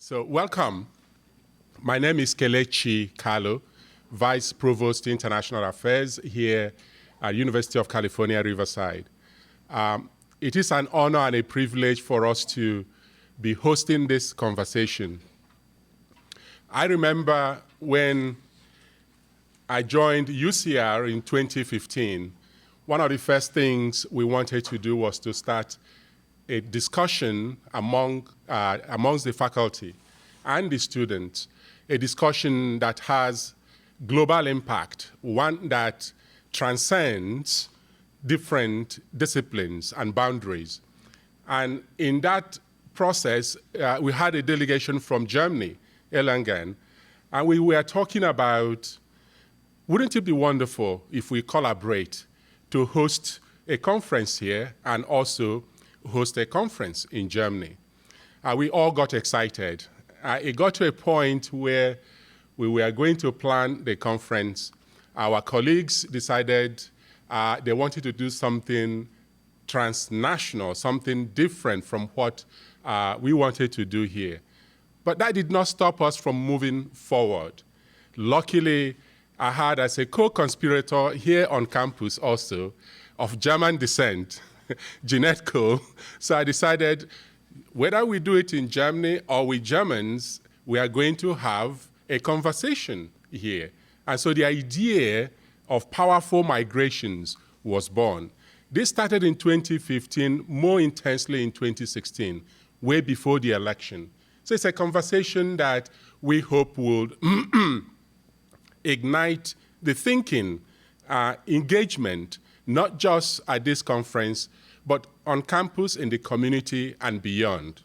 So welcome. My name is Kelechi Kalu, Vice Provost International Affairs here at University of California, Riverside. It is an honor and a privilege for us to be hosting this conversation. I remember when I joined UCR in 2015, one of the first things we wanted to do was to start a discussion amongst the faculty and the students, a discussion that has global impact, one that transcends different disciplines and boundaries. And in that process, we had a delegation from Germany, Erlangen, and we were talking about, wouldn't it be wonderful if we collaborate to host a conference here and also host a conference in Germany? We all got excited. It got to a point where we were going to plan the conference. Our colleagues decided they wanted to do something transnational, something different from what we wanted to do here. But that did not stop us from moving forward. Luckily, I had as a co-conspirator here on campus also of German descent, Jeanette Kohl. So I decided whether we do it in Germany or with Germans, we are going to have a conversation here. And so the idea of powerful migrations was born. This started in 2015, more intensely in 2016, way before the election. So it's a conversation that we hope will ignite the thinking, engagement, not just at this conference, but on campus, in the community, and beyond.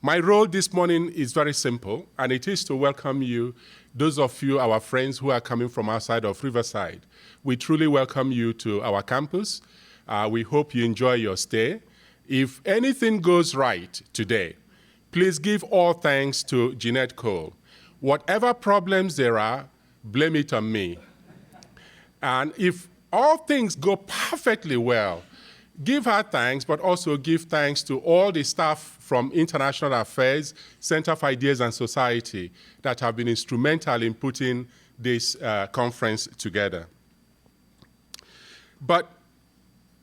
My role this morning is very simple, and it is to welcome you, those of you, our friends who are coming from outside of Riverside. We truly welcome you to our campus. We hope you enjoy your stay. If anything goes right today, please give all thanks to Jeanette Kohl. Whatever problems there are, blame it on me. And if all things go perfectly well, give her thanks, but also give thanks to all the staff from International Affairs, Center for Ideas and Society that have been instrumental in putting this conference together. But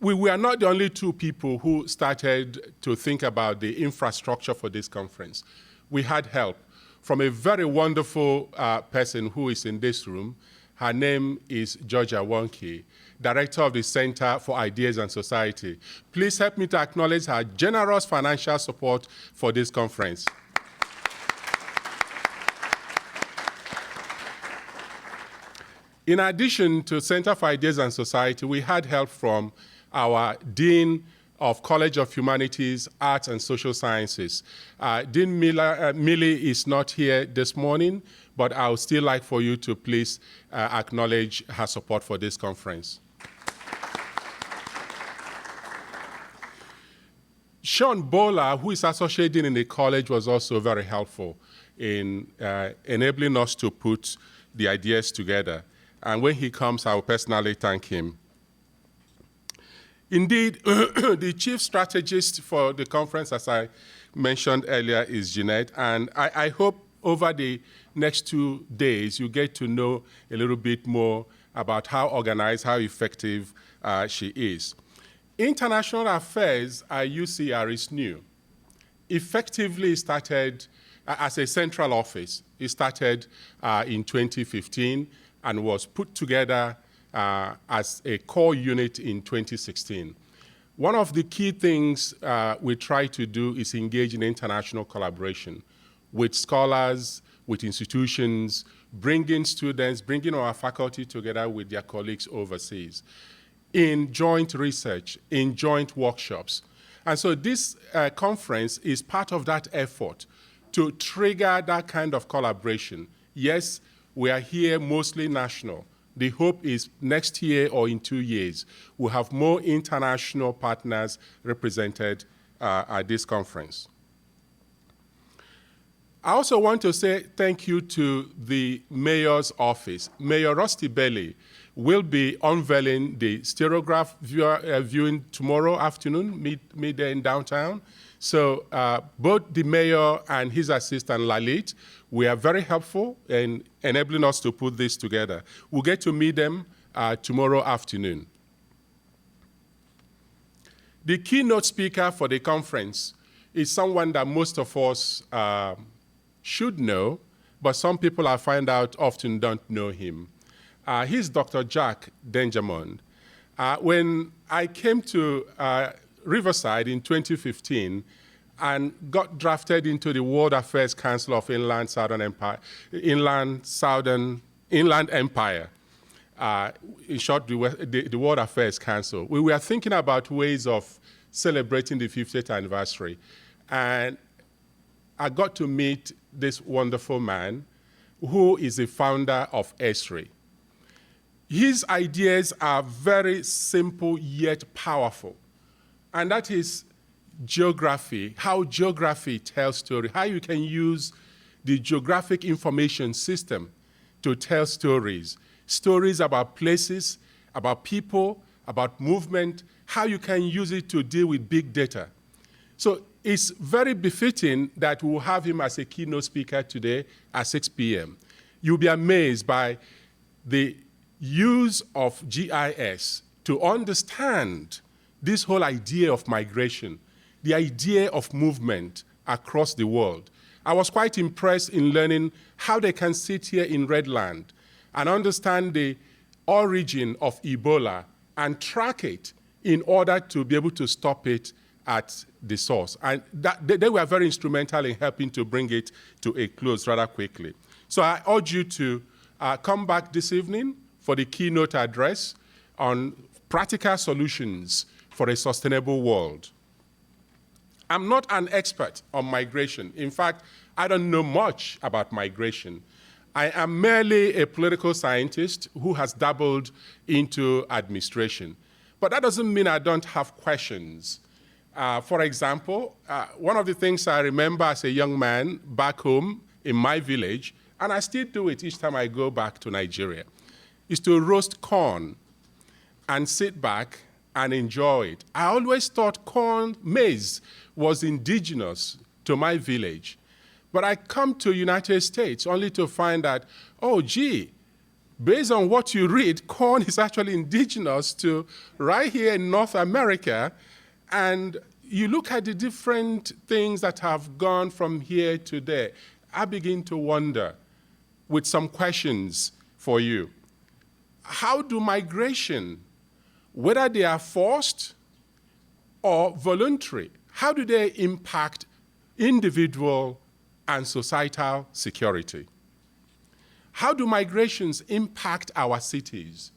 we were not the only two people who started to think about the infrastructure for this conference. We had help from a very wonderful person who is in this room. Her name is Georgia Wonke, Director of the Center for Ideas and Society. Please help me to acknowledge her generous financial support for this conference. In addition to Center for Ideas and Society, we had help from our Dean of College of Humanities, Arts, and Social Sciences. Dean Millie is not here this morning, but I would still like for you to please acknowledge her support for this conference. Sean Bowler, who is Associate Dean in the college, was also very helpful in enabling us to put the ideas together. And when he comes, I will personally thank him. Indeed, the chief strategist for the conference, as I mentioned earlier, is Jeanette. And I hope over the next 2 days, you get to know a little bit more about how organized, how effective she is. International Affairs at UCR is new. Effectively started as a central office. It started in 2015 and was put together as a core unit in 2016. One of the key things we try to do is engage in international collaboration with scholars, with institutions, bringing students, bringing our faculty together with their colleagues overseas in joint research, in joint workshops. And so this conference is part of that effort to trigger that kind of collaboration. Yes, we are here mostly national. The hope is next year or in 2 years, we'll have more international partners represented at this conference. I also want to say thank you to the mayor's office. Mayor Rusty Bailey We'll be unveiling the stereograph viewing tomorrow afternoon, midday in downtown. So both the mayor and his assistant, Lalit, were very helpful in enabling us to put this together. We'll get to meet them tomorrow afternoon. The keynote speaker for the conference is someone that most of us should know, but some people I find out often don't know him. He's Dr. Jack Dengermond. When I came to Riverside in 2015 and got drafted into the World Affairs Council of Inland Empire, in short, the World Affairs Council, we were thinking about ways of celebrating the 50th anniversary. And I got to meet this wonderful man who is the founder of Esri. His ideas are very simple yet powerful. And that is geography, how geography tells story, how you can use the geographic information system to tell stories. Stories about places, about people, about movement, how you can use it to deal with big data. So it's very befitting that we'll have him as a keynote speaker today at 6 p.m. You'll be amazed by the use of GIS to understand this whole idea of migration, the idea of movement across the world. I was quite impressed in learning how they can sit here in Redland and understand the origin of Ebola and track it in order to be able to stop it at the source. And they were very instrumental in helping to bring it to a close rather quickly. So I urge you to come back this evening for the keynote address on practical solutions for a sustainable world. I'm not an expert on migration. In fact, I don't know much about migration. I am merely a political scientist who has dabbled into administration. But that doesn't mean I don't have questions. For example, one of the things I remember as a young man back home in my village, and I still do it each time I go back to Nigeria, is to roast corn and sit back and enjoy it. I always thought maize was indigenous to my village. But I come to United States only to find that, oh, gee, based on what you read, corn is actually indigenous to right here in North America. And you look at the different things that have gone from here to there. I begin to wonder with some questions for you. How do migration, whether they are forced or voluntary, how do they impact individual and societal security? How do migrations impact our cities?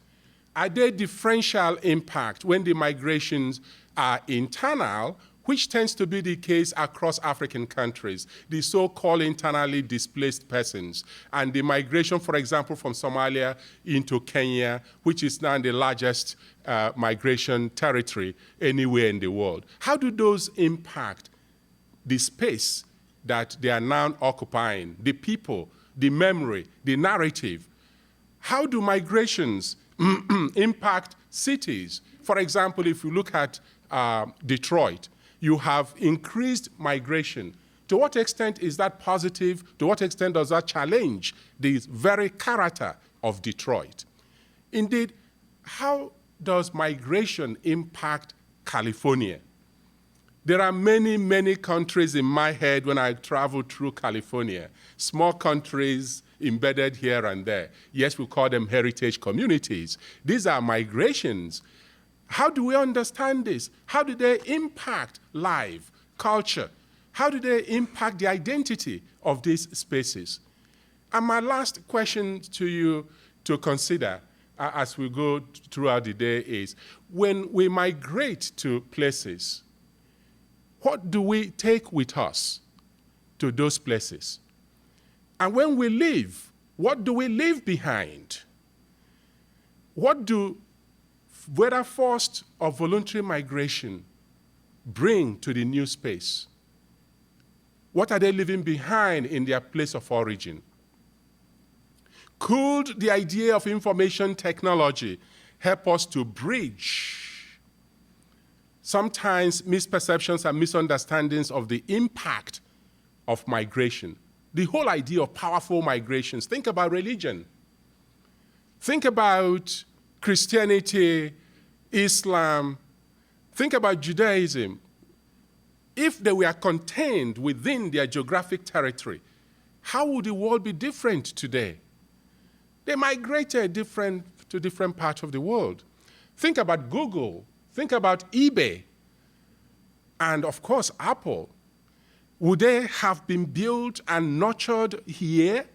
Are there differential impact when the migrations are internal, which tends to be the case across African countries, the so-called internally displaced persons, and the migration, for example, from Somalia into Kenya, which is now the largest migration territory anywhere in the world? How do those impact the space that they are now occupying, the people, the memory, the narrative? How do migrations impact cities? For example, if you look at Detroit, you have increased migration. To what extent is that positive? To what extent does that challenge the very character of Detroit? Indeed, how does migration impact California? There are many, many countries in my head when I travel through California, small countries embedded here and there. Yes, we call them heritage communities. These are migrations. How do we understand this? How do they impact life, culture? How do they impact the identity of these spaces? And my last question to you to consider as we go throughout the day is, when we migrate to places, what do we take with us to those places? And when we leave, what do we leave behind? What do, whether forced or voluntary migration, bring to the new space? What are they leaving behind in their place of origin? Could the idea of information technology help us to bridge sometimes misperceptions and misunderstandings of the impact of migration? The whole idea of powerful migrations. Think about religion. Think about Christianity, Islam. Think about Judaism. If they were contained within their geographic territory, how would the world be different today? They migrated to different parts of the world. Think about Google. Think about eBay. And of course, Apple. Would they have been built and nurtured here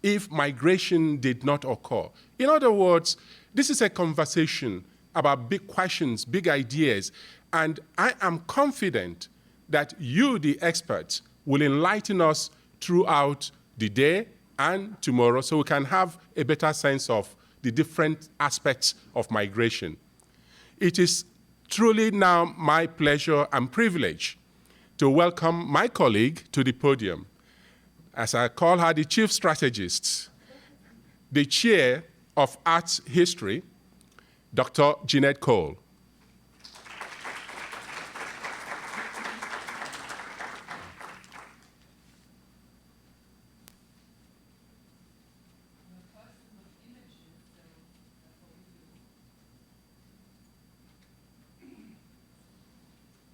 if migration did not occur? In other words, this is a conversation about big questions, big ideas, and I am confident that you, the experts, will enlighten us throughout the day and tomorrow so we can have a better sense of the different aspects of migration. It is truly now my pleasure and privilege to welcome my colleague to the podium. As I call her the chief strategist, the chair of arts history, Dr. Jeanette Kohl.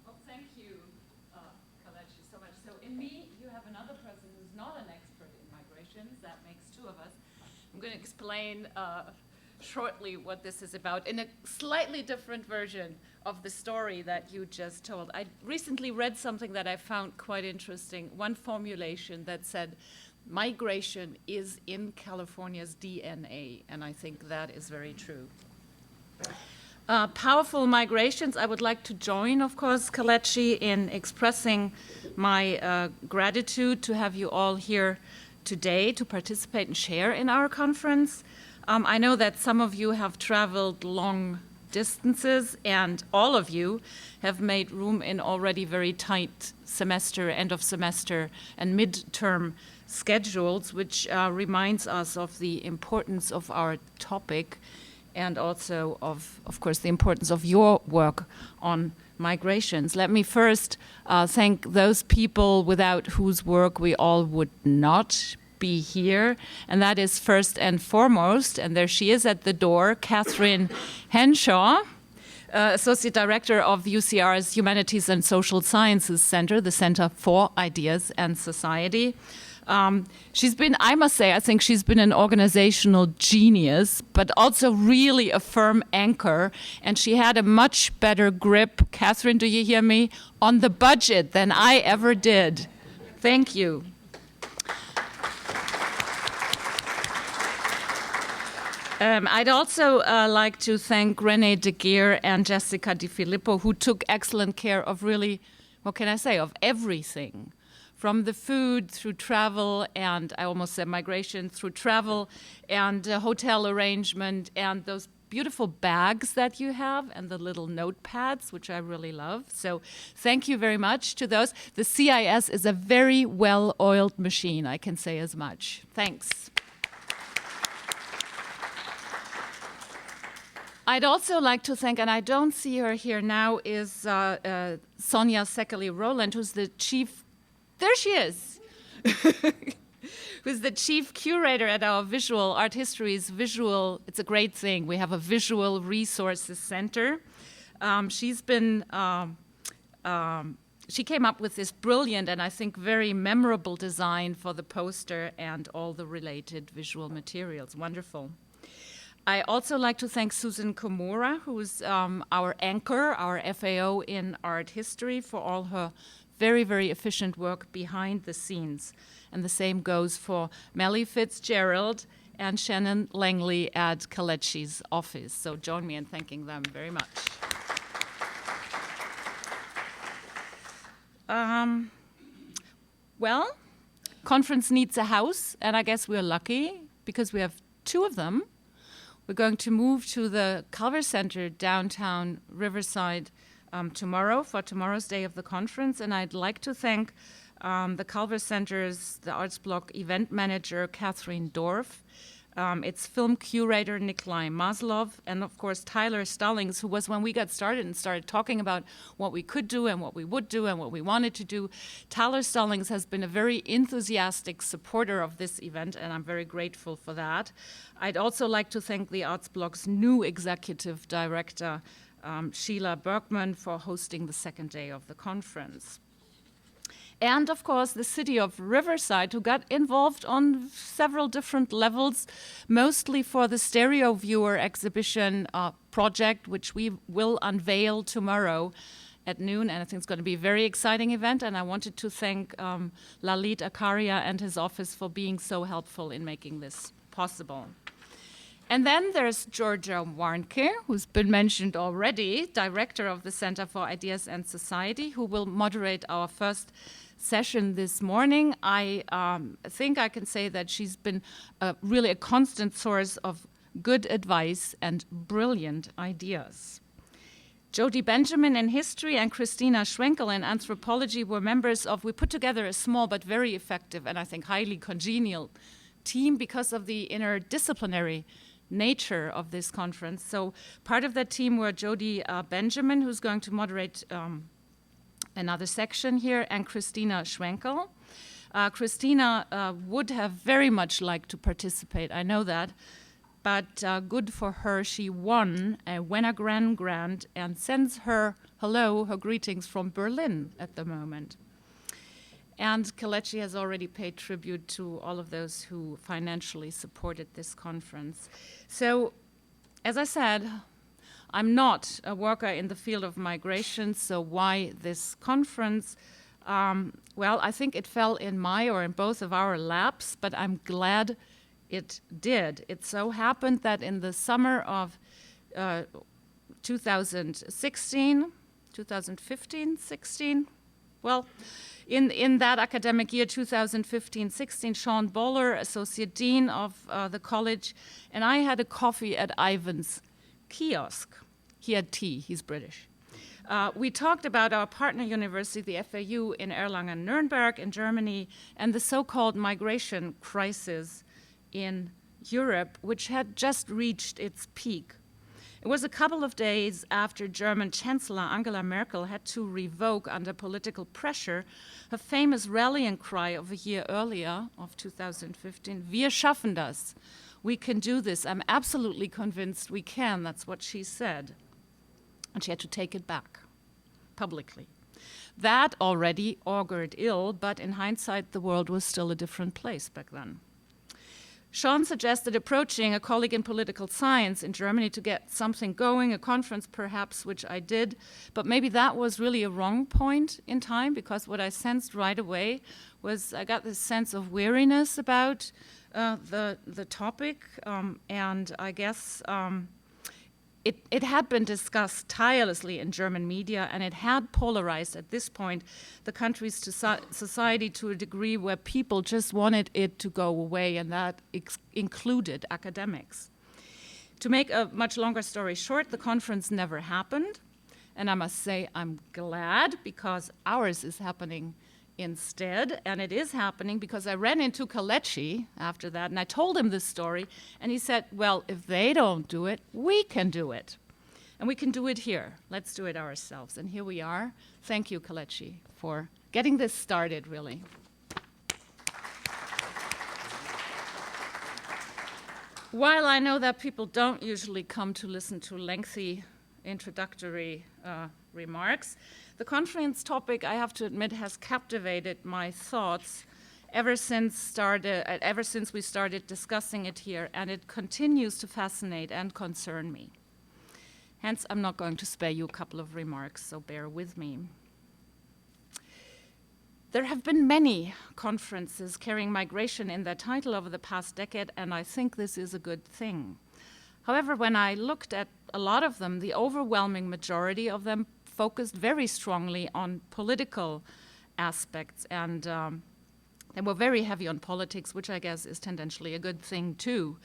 Well, thank you, Kelechi, so much. So in me, you have another person who's not an expert in migrations. That makes two of us. I'm going to explain shortly what this is about in a slightly different version of the story that you just told. I recently read something that I found quite interesting, one formulation that said, migration is in California's DNA, and I think that is very true. Powerful migrations, I would like to join, of course, Kelechi, in expressing my gratitude to have you all here today to participate and share in our conference. I know that some of you have traveled long distances, and all of you have made room in already very tight semester, end of semester, and midterm schedules, which reminds us of the importance of our topic and also of course, the importance of your work on migrations. Let me first thank those people without whose work we all would not be here, and that is first and foremost, and there she is at the door, Catherine Henshaw, Associate Director of UCR's Humanities and Social Sciences Center, the Center for Ideas and Society. She's been, I must say, I think she's been an organizational genius, but also really a firm anchor. And she had a much better grip, Catherine, do you hear me, on the budget than I ever did. Thank you. I'd also like to thank René de Geer and Jessica Di Filippo, who took excellent care of really, what can I say, of everything. From the food through travel, and I almost said migration, through travel and hotel arrangement and those beautiful bags that you have and the little notepads, which I really love. So thank you very much to those. The CIS is a very well-oiled machine, I can say as much. Thanks. I'd also like to thank, and I don't see her here now, is Sonia Sekeli-Rowland, who's the chief. There she is, who's the chief curator at our Visual Art History's Visual. It's a great thing. We have a Visual Resources Center. She came up with this brilliant and I think very memorable design for the poster and all the related visual materials. Wonderful. I also like to thank Susan Komura, who's our anchor, our FAO in art history, for all her very, very efficient work behind the scenes. And the same goes for Melly Fitzgerald and Shannon Langley at Kelechi's office. So join me in thanking them very much. Well, conference needs a house, and I guess we're lucky because we have two of them. We're going to move to the Culver Center downtown Riverside tomorrow for tomorrow's day of the conference, and I'd like to thank the Culver Center's, the Arts Block event manager, Catherine Dorff, It's film curator Nikolai Maslov, and of course Tyler Stallings, who was when we got started and started talking about what we could do and what we would do and what we wanted to do. Tyler Stallings has been a very enthusiastic supporter of this event, and I'm very grateful for that. I'd also like to thank the Arts Blog's new executive director, Sheila Bergman, for hosting the second day of the conference. And of course, the city of Riverside, who got involved on several different levels, mostly for the stereo viewer exhibition project, which we will unveil tomorrow at noon. And I think it's going to be a very exciting event. And I wanted to thank Lalit Akaria and his office for being so helpful in making this possible. And then there's Georgia Warnke, who's been mentioned already, director of the Center for Ideas and Society, who will moderate our first session this morning. I think I can say that she's been really a constant source of good advice and brilliant ideas. Jody Benjamin in history and Christina Schwenkel in anthropology were members of, we put together a small but very effective and I think highly congenial team because of the interdisciplinary nature of this conference. So part of that team were Jody Benjamin, who's going to moderate another section here, and Christina Schwenkel. Christina would have very much liked to participate, I know that, but good for her, she won a Wenner-Gren grant and sends her greetings from Berlin at the moment. And Kelechi has already paid tribute to all of those who financially supported this conference. So, as I said, I'm not a worker in the field of migration, so why this conference? Well, I think it fell in my or in both of our laps, but I'm glad it did. It so happened that in the summer of 2015, 16, well, in that academic year, 2015-16, Sean Boller, Associate Dean of the college, and I had a coffee at Ivan's kiosk. He had tea, he's British. We talked about our partner university, the FAU in Erlangen-Nuremberg in Germany, and the so-called migration crisis in Europe, which had just reached its peak. It was a couple of days after German Chancellor Angela Merkel had to revoke, under political pressure, her famous rallying cry of a year earlier, of 2015, "Wir schaffen das." We can do this. I'm absolutely convinced we can. That's what she said. And she had to take it back publicly. That already augured ill, but in hindsight, the world was still a different place back then. Sean suggested approaching a colleague in political science in Germany to get something going, a conference perhaps, which I did, but maybe that was really a wrong point in time, because what I sensed right away was I got this sense of weariness about the topic, and I guess it had been discussed tirelessly in German media, and it had polarized at this point the country's society to a degree where people just wanted it to go away, and that included academics. To make a much longer story short, the conference never happened, and I must say I'm glad, because ours is happening instead, and it is happening because I ran into Kelechi after that, and I told him this story, and he said, well, if they don't do it, we can do it. And we can do it here. Let's do it ourselves. And here we are. Thank you, Kelechi, for getting this started, really. While I know that people don't usually come to listen to lengthy introductory remarks, the conference topic, I have to admit, has captivated my thoughts ever since we started discussing it here, and it continues to fascinate and concern me. Hence, I'm not going to spare you a couple of remarks, so bear with me. There have been many conferences carrying migration in their title over the past decade, and I think this is a good thing. However, when I looked at a lot of them, the overwhelming majority of them focused very strongly on political aspects, and they were very heavy on politics, which I guess is tendentially a good thing too.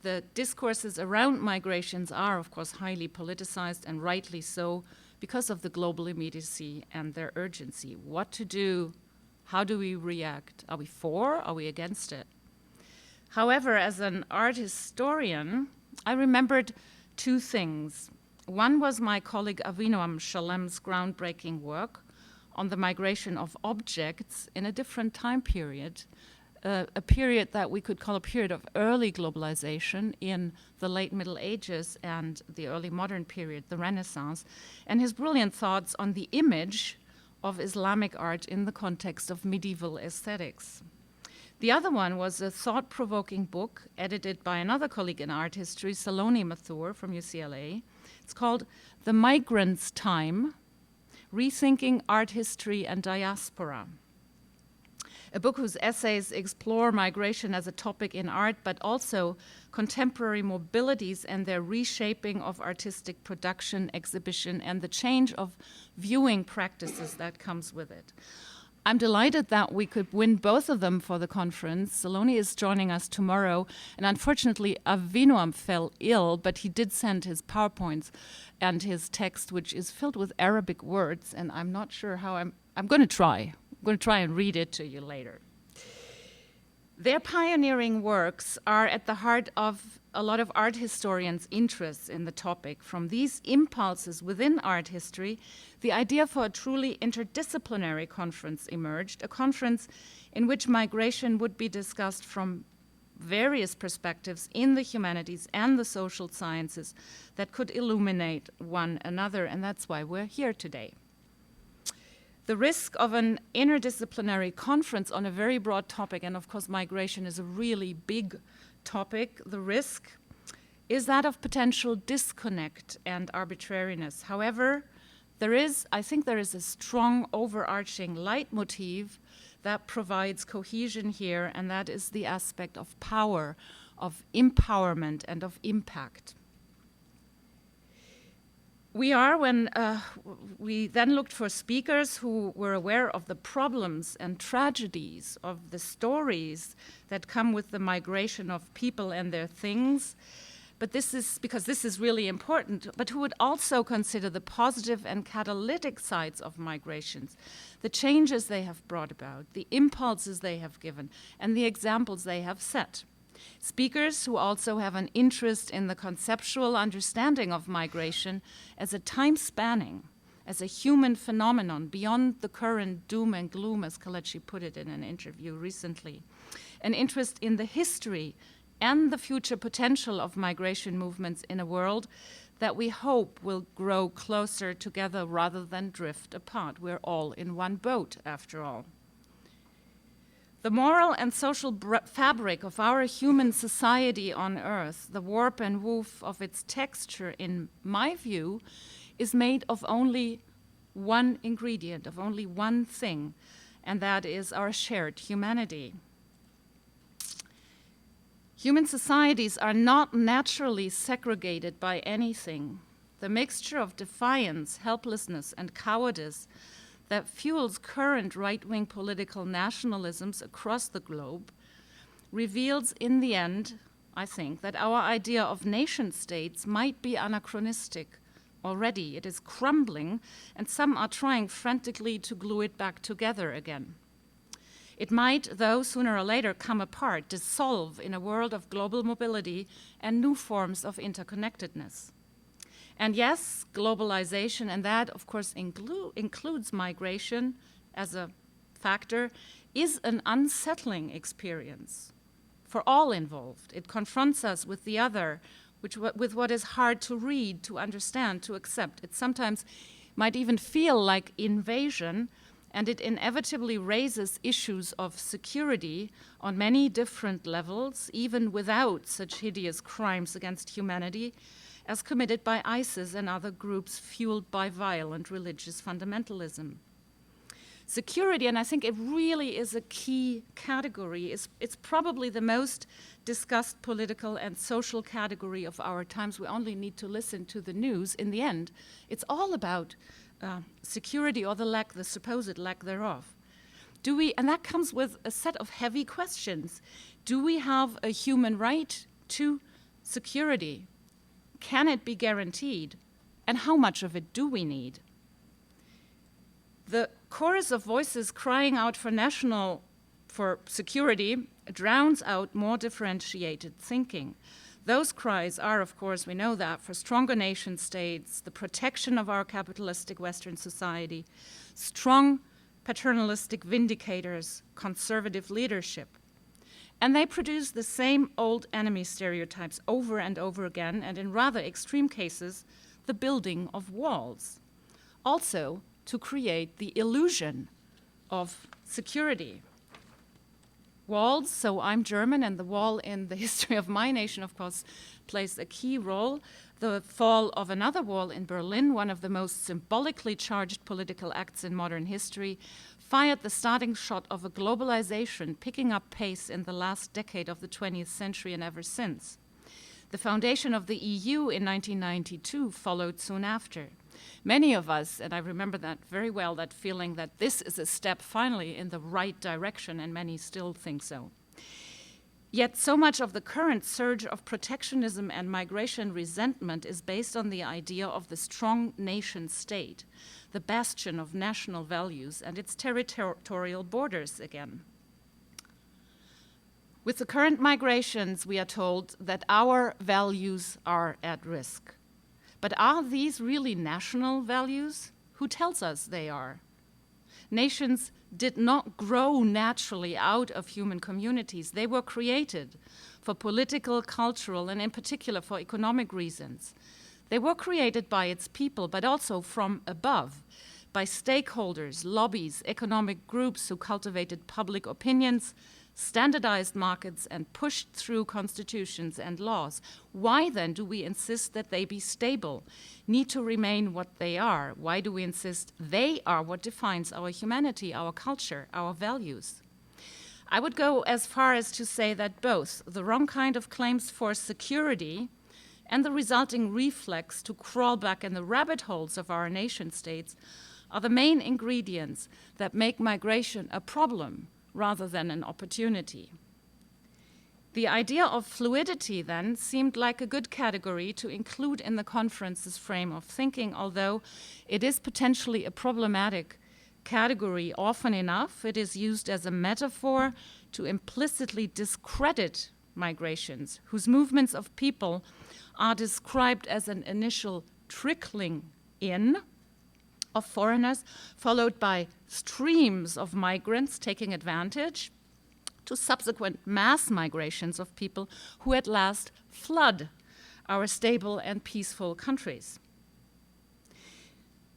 The discourses around migrations are, of course, highly politicized, and rightly so, because of the global immediacy and their urgency. What to do? How do we react? Are we for? Are we against it? However, as an art historian, I remembered two things. One was my colleague Avinoam Shalem's groundbreaking work on the migration of objects in a different time period, a period that we could call a period of early globalization in the late Middle Ages and the early modern period, the Renaissance, and his brilliant thoughts on the image of Islamic art in the context of medieval aesthetics. The other one was a thought-provoking book edited by another colleague in art history, Saloni Mathur from UCLA. It's called The Migrant's Time, Rethinking Art History and Diaspora, a book whose essays explore migration as a topic in art, but also contemporary mobilities and their reshaping of artistic production, exhibition, and the change of viewing practices that comes with it. I'm delighted that we could win both of them for the conference. Saloni is joining us tomorrow, and unfortunately Avinoam fell ill, but he did send his PowerPoints and his text, which is filled with Arabic words, and I'm not sure how I'm going to try. I'm going to try and read it to you later. Their pioneering works are at the heart of a lot of art historians' interests in the topic. From these impulses within art history, the idea for a truly interdisciplinary conference emerged, a conference in which migration would be discussed from various perspectives in the humanities and the social sciences that could illuminate one another, and that's why we're here today. The risk of an interdisciplinary conference on a very broad topic, and of course migration is a really big topic, the risk is that of potential disconnect and arbitrariness. However, I think there is a strong overarching leitmotif that provides cohesion here, and that is the aspect of power, of empowerment, and of impact. When we then looked for speakers who were aware of the problems and tragedies of the stories that come with the migration of people and their things, but this is because this is really important, but who would also consider the positive and catalytic sides of migrations, the changes they have brought about, the impulses they have given, and the examples they have set. Speakers who also have an interest in the conceptual understanding of migration as a time-spanning, as a human phenomenon beyond the current doom and gloom, as Kelechi put it in an interview recently. An interest in the history and the future potential of migration movements in a world that we hope will grow closer together rather than drift apart. We're all in one boat, after all. The moral and social fabric of our human society on Earth, the warp and woof of its texture, in my view, is made of only one ingredient, of only one thing, and that is our shared humanity. Human societies are not naturally segregated by anything. The mixture of defiance, helplessness, and cowardice that fuels current right-wing political nationalisms across the globe reveals in the end, I think, that our idea of nation-states might be anachronistic already. It is crumbling, and some are trying frantically to glue it back together again. It might, though, sooner or later come apart, dissolve in a world of global mobility and new forms of interconnectedness. And yes, globalization, and that, of course, includes migration as a factor, is an unsettling experience for all involved. It confronts us with the other, with what is hard to read, to understand, to accept. It sometimes might even feel like invasion, and it inevitably raises issues of security on many different levels, even without such hideous crimes against humanity as committed by ISIS and other groups fueled by violent religious fundamentalism. Security, and I think it really is a key category, it's probably the most discussed political and social category of our times. We only need to listen to the news. In the end, it's all about security, or the supposed lack thereof. And that comes with a set of heavy questions. Do we have a human right to security? Can it be guaranteed? And how much of it do we need? The chorus of voices crying out for national for security drowns out more differentiated thinking. Those cries are, of course, we know that, for stronger nation states, the protection of our capitalistic Western society, strong paternalistic vindicators, conservative leadership. And they produce the same old enemy stereotypes over and over again, and in rather extreme cases, the building of walls. Also, to create the illusion of security. Walls, so I'm German, and the wall in the history of my nation, of course, plays a key role. The fall of another wall in Berlin, one of the most symbolically charged political acts in modern history, fired the starting shot of a globalization picking up pace in the last decade of the 20th century and ever since. The foundation of the EU in 1992 followed soon after. Many of us, and I remember that very well, that feeling that this is a step finally in the right direction, and many still think so. Yet so much of the current surge of protectionism and migration resentment is based on the idea of the strong nation state, the bastion of national values and its territorial borders again. With the current migrations, we are told that our values are at risk. But are these really national values? Who tells us they are? Nations did not grow naturally out of human communities. They were created for political, cultural, and in particular for economic reasons. They were created by its people, but also from above, by stakeholders, lobbies, economic groups who cultivated public opinions, standardized markets, and pushed through constitutions and laws. Why then do we insist that they be stable, need to remain what they are? Why do we insist they are what defines our humanity, our culture, our values? I would go as far as to say that both the wrong kind of claims for security and the resulting reflex to crawl back in the rabbit holes of our nation states are the main ingredients that make migration a problem rather than an opportunity. The idea of fluidity, then, seemed like a good category to include in the conference's frame of thinking, although it is potentially a problematic category. Often enough, it is used as a metaphor to implicitly discredit migrations, whose movements of people are described as an initial trickling in of foreigners, followed by streams of migrants taking advantage, to subsequent mass migrations of people who at last flood our stable and peaceful countries.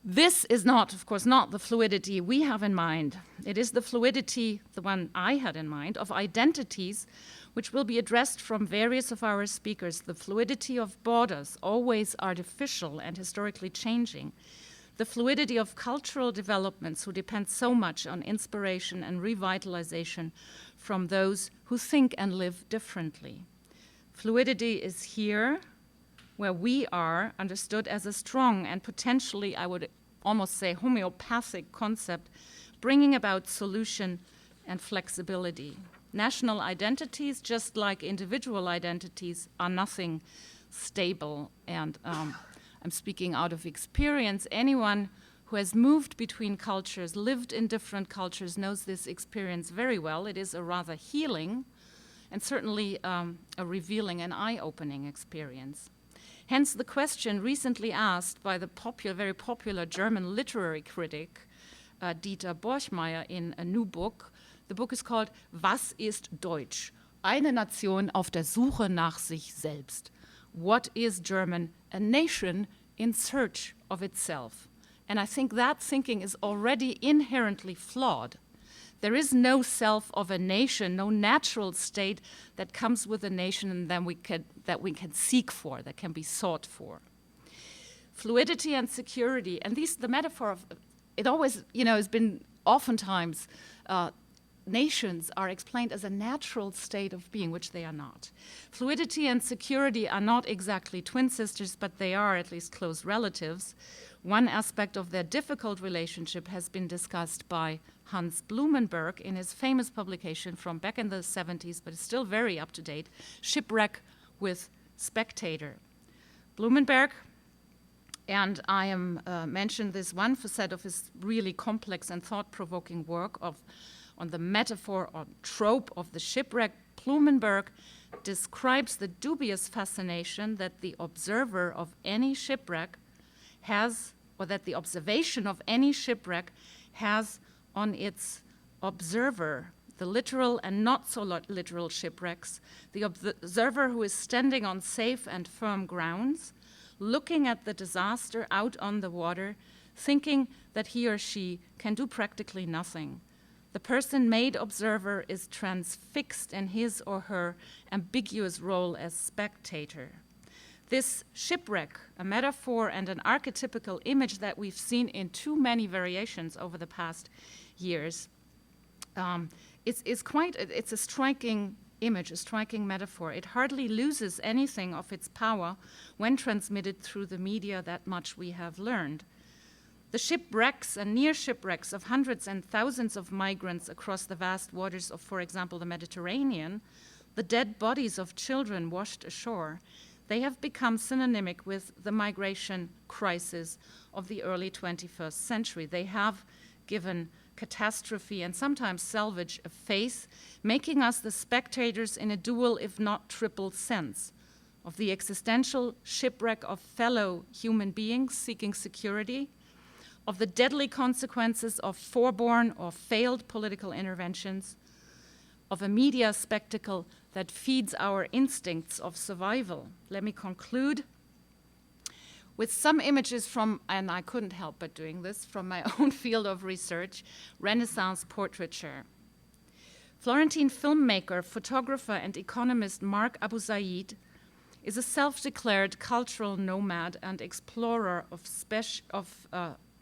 This is not, of course, not the fluidity we have in mind. It is the fluidity, the one I had in mind, of identities, which will be addressed from various of our speakers. The fluidity of borders, always artificial and historically changing. The fluidity of cultural developments who depend so much on inspiration and revitalization from those who think and live differently. Fluidity is here where we are understood as a strong and potentially, I would almost say, homeopathic concept, bringing about solution and flexibility. National identities, just like individual identities, are nothing stable, and I'm speaking out of experience. Anyone who has moved between cultures, lived in different cultures, knows this experience very well. It is a rather healing and certainly a revealing and eye-opening experience. Hence the question recently asked by the very popular German literary critic Dieter Borchmeier in a new book. The book is called Was ist Deutsch? Eine Nation auf der Suche nach sich selbst. What is German? A nation in search of itself. And I think that thinking is already inherently flawed. There is no self of a nation, no natural state that comes with a nation and then that we can seek for, that can be sought for. Fluidity and security, and the metaphor of it always, has been oftentimes nations are explained as a natural state of being, which they are not. Fluidity and security are not exactly twin sisters, but they are at least close relatives. One aspect of their difficult relationship has been discussed by Hans Blumenberg in his famous publication from back in the 70s, but it's still very up to date, Shipwreck with Spectator. Blumenberg, and I am mentioned this one facet of his really complex and thought-provoking work on the metaphor or trope of the shipwreck, Blumenberg describes the dubious fascination that the observer of any shipwreck has, or that the observation of any shipwreck has on its observer, the literal and not so literal shipwrecks, the observer who is standing on safe and firm grounds, looking at the disaster out on the water, thinking that he or she can do practically nothing. The person-made observer is transfixed in his or her ambiguous role as spectator. This shipwreck, a metaphor and an archetypical image that we've seen in too many variations over the past years, it's a striking image, a striking metaphor. It hardly loses anything of its power when transmitted through the media, that much we have learned. The shipwrecks and near shipwrecks of hundreds and thousands of migrants across the vast waters of, for example, the Mediterranean, the dead bodies of children washed ashore, they have become synonymic with the migration crisis of the early 21st century. They have given catastrophe and sometimes salvage a face, making us the spectators in a dual, if not triple, sense of the existential shipwreck of fellow human beings seeking security, of the deadly consequences of forborne or failed political interventions, of a media spectacle that feeds our instincts of survival. Let me conclude with some images from, and I couldn't help but doing this, from my own field of research, Renaissance portraiture. Florentine filmmaker, photographer, and economist Mark Abu Zaid is a self-declared cultural nomad and explorer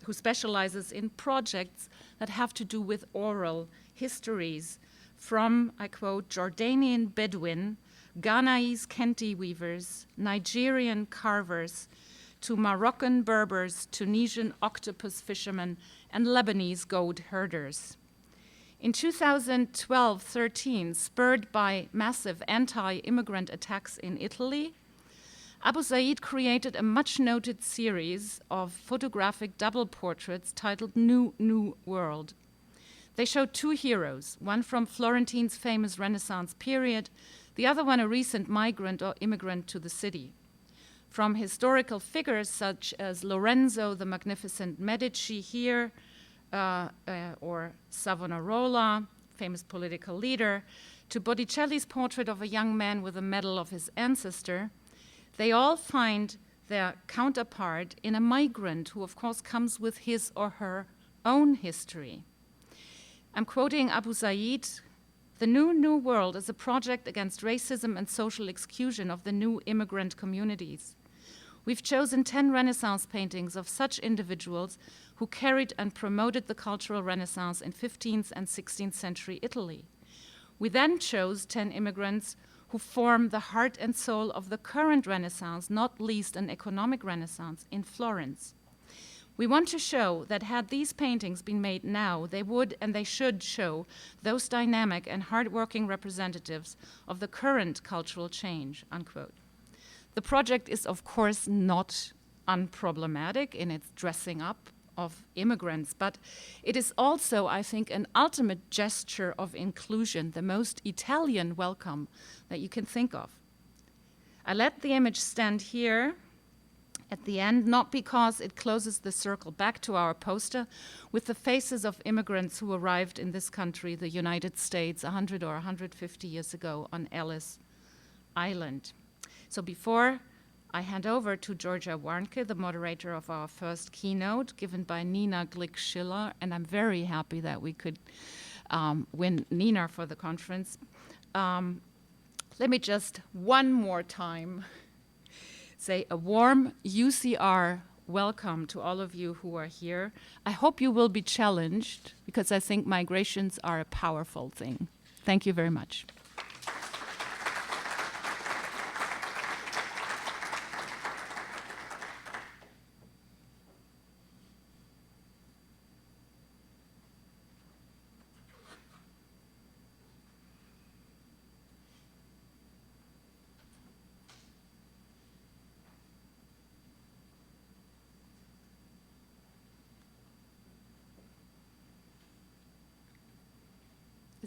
who specializes in projects that have to do with oral histories from, I quote, Jordanian Bedouin, Ghanaian Kenti weavers, Nigerian carvers, to Moroccan Berbers, Tunisian octopus fishermen, and Lebanese goat herders. In 2012-13, spurred by massive anti-immigrant attacks in Italy, Abu Zaid created a much-noted series of photographic double portraits titled New World. They show two heroes, one from Florentine's famous Renaissance period, the other one a recent migrant or immigrant to the city. From historical figures such as Lorenzo the Magnificent Medici here, or Savonarola, famous political leader, to Botticelli's portrait of a young man with a medal of his ancestor, they all find their counterpart in a migrant who, of course, comes with his or her own history. I'm quoting Abu Zaid, "The New World is a project against racism and social exclusion of the new immigrant communities. We've chosen 10 Renaissance paintings of such individuals who carried and promoted the cultural Renaissance in 15th and 16th century Italy. We then chose 10 immigrants who form the heart and soul of the current Renaissance, not least an economic Renaissance in Florence. We want to show that had these paintings been made now, they would and they should show those dynamic and hardworking representatives of the current cultural change," unquote. The project is, of course, not unproblematic in its dressing up of immigrants, but it is also, I think, an ultimate gesture of inclusion, the most Italian welcome that you can think of. I let the image stand here at the end, not because it closes the circle back to our poster with the faces of immigrants who arrived in this country, the United States, 100 or 150 years ago on Ellis Island. So before I hand over to Georgia Warnke, the moderator of our first keynote, given by Nina Glick Schiller, and I'm very happy that we could win Nina for the conference. Let me just one more time say a warm UCR welcome to all of you who are here. I hope you will be challenged, because I think migrations are a powerful thing. Thank you very much.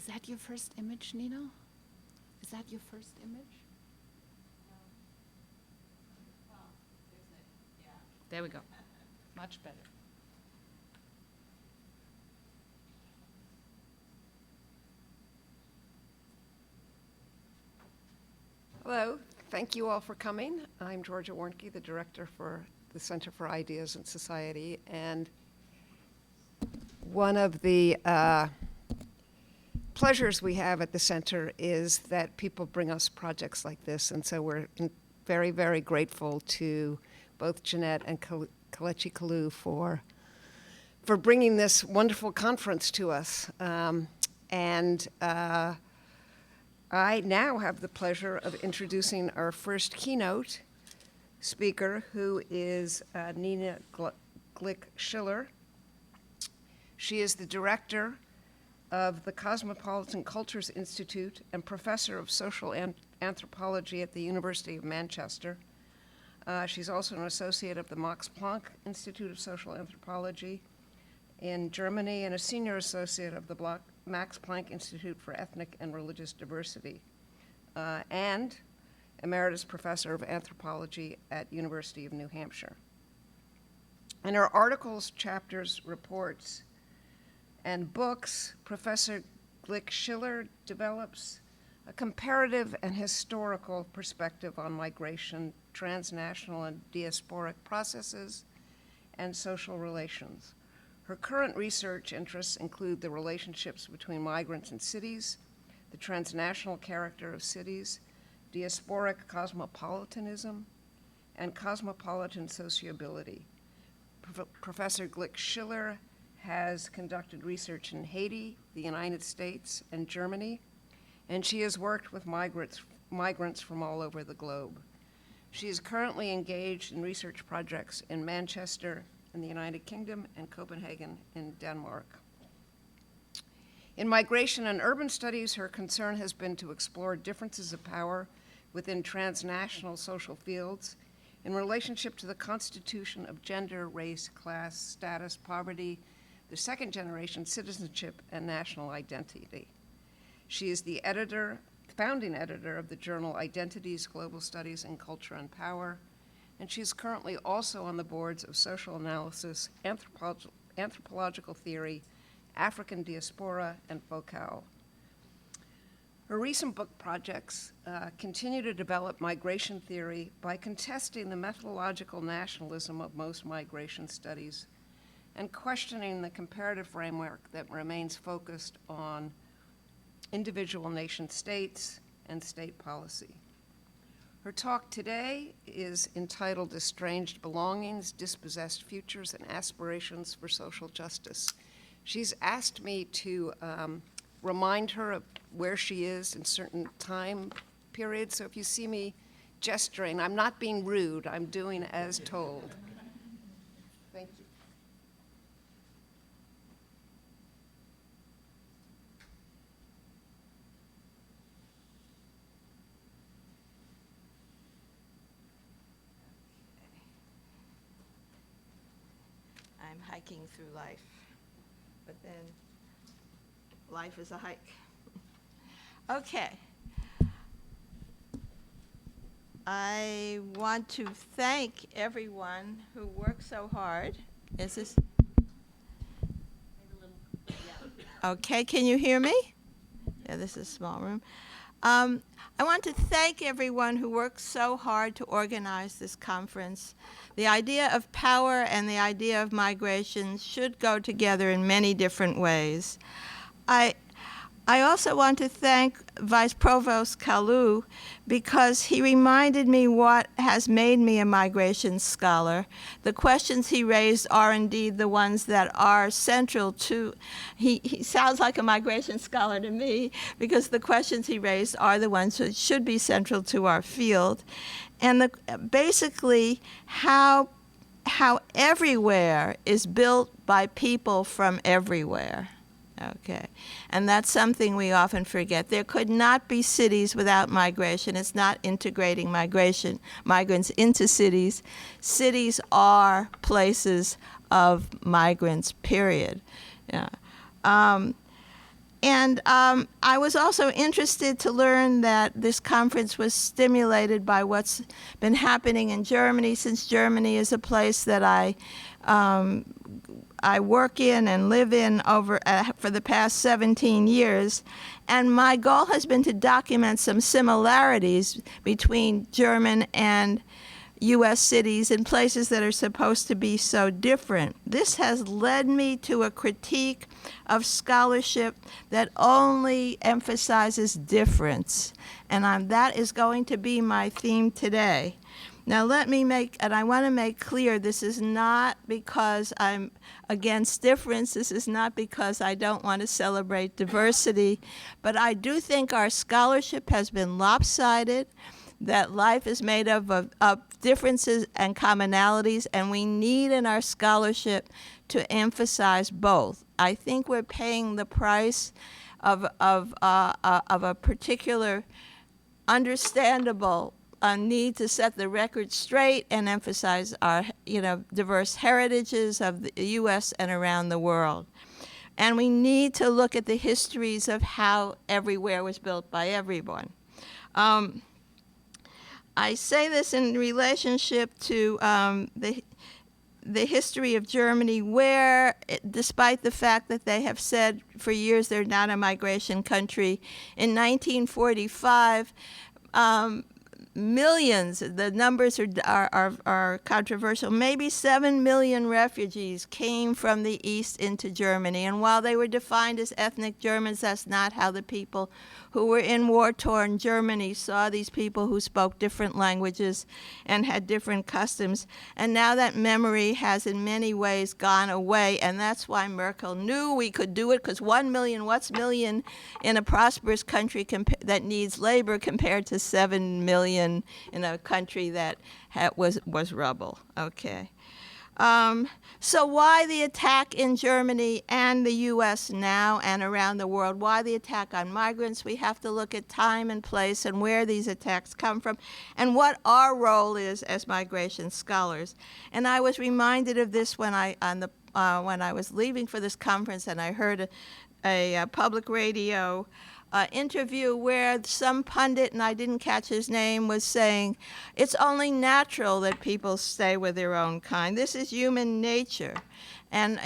Is that your first image, Nino? Is that your first image? There we go. Much better. Hello, thank you all for coming. I'm Georgia Warnke, the director for the Center for Ideas and Society, and one of the pleasures we have at the center is that people bring us projects like this, and so we're very, very grateful to both Jeanette and Kelechi Kalu for bringing this wonderful conference to us. I now have the pleasure of introducing our first keynote speaker, who is Nina Glick Schiller. She is the director of the Cosmopolitan Cultures Institute and professor of social anthropology at the University of Manchester. She's also an associate of the Max Planck Institute of Social Anthropology in Germany and a senior associate of the Max Planck Institute for Ethnic and Religious Diversity, and emeritus professor of anthropology at University of New Hampshire. In her articles, chapters, reports, and books, Professor Glick Schiller develops a comparative and historical perspective on migration, transnational and diasporic processes, and social relations. Her current research interests include the relationships between migrants and cities, the transnational character of cities, diasporic cosmopolitanism, and cosmopolitan sociability. Professor Glick Schiller has conducted research in Haiti, the United States, and Germany, and she has worked with migrants from all over the globe. She is currently engaged in research projects in Manchester, in the United Kingdom, and Copenhagen in Denmark. In migration and urban studies, her concern has been to explore differences of power within transnational social fields in relationship to the constitution of gender, race, class, status, poverty, the second generation citizenship, and national identity. She is the founding editor of the journal Identities, Global Studies in Culture and Power, and she's currently also on the boards of Social Analysis, Anthropological Theory, African Diaspora, and FOCAL. Her recent book projects continue to develop migration theory by contesting the methodological nationalism of most migration studies and questioning the comparative framework that remains focused on individual nation states and state policy. Her talk today is entitled Estranged Belongings, Dispossessed Futures, and Aspirations for Social Justice. She's asked me to remind her of where she is in certain time periods, so if you see me gesturing, I'm not being rude, I'm doing as told. Thank you. I'm hiking through life, but then life is a hike. Okay. I want to thank everyone who worked so hard. Is this? Okay, can you hear me? Yeah, this is a small room. I want to thank everyone who worked so hard to organize this conference. The idea of power and the idea of migration should go together in many different ways. I also want to thank Vice Provost Kalu because he reminded me what has made me a migration scholar. The questions he raised are indeed the ones that are central to, he sounds like a migration scholar to me because the questions he raised are the ones that should be central to our field. And basically how everywhere is built by people from everywhere. Okay, and that's something we often forget. There could not be cities without migration. It's not integrating migrants into cities. Cities are places of migrants, period. Yeah. I was also interested to learn that this conference was stimulated by what's been happening in Germany, since Germany is a place that I work in and live in for the past 17 years. And my goal has been to document some similarities between German and U.S. cities in places that are supposed to be so different. This has led me to a critique of scholarship that only emphasizes difference. And that is going to be my theme today. Now I want to make clear, this is not because I'm against difference, this is not because I don't want to celebrate diversity, but I do think our scholarship has been lopsided, that life is made of differences and commonalities, and we need in our scholarship to emphasize both. I think we're paying the price of a particular understandable need to set the record straight and emphasize our diverse heritages of the U.S. and around the world. And we need to look at the histories of how everywhere was built by everyone. I say this in relationship to the history of Germany, where, despite the fact that they have said for years they're not a migration country, in 1945, millions, the numbers are controversial, maybe 7 million refugees came from the East into Germany. And while they were defined as ethnic Germans, that's not how the people who were in war-torn Germany saw these people who spoke different languages and had different customs. And now that memory has in many ways gone away, and that's why Merkel knew we could do it, because 1 million, what's million in a prosperous country that needs labor compared to 7 million in a country that was rubble? Okay. So why the attack in Germany and the U.S. now and around the world? Why the attack on migrants? We have to look at time and place and where these attacks come from and what our role is as migration scholars. And I was reminded of this when I was leaving for this conference, and I heard a public radio interview where some pundit, and I didn't catch his name, was saying, it's only natural that people stay with their own kind. This is human nature. And,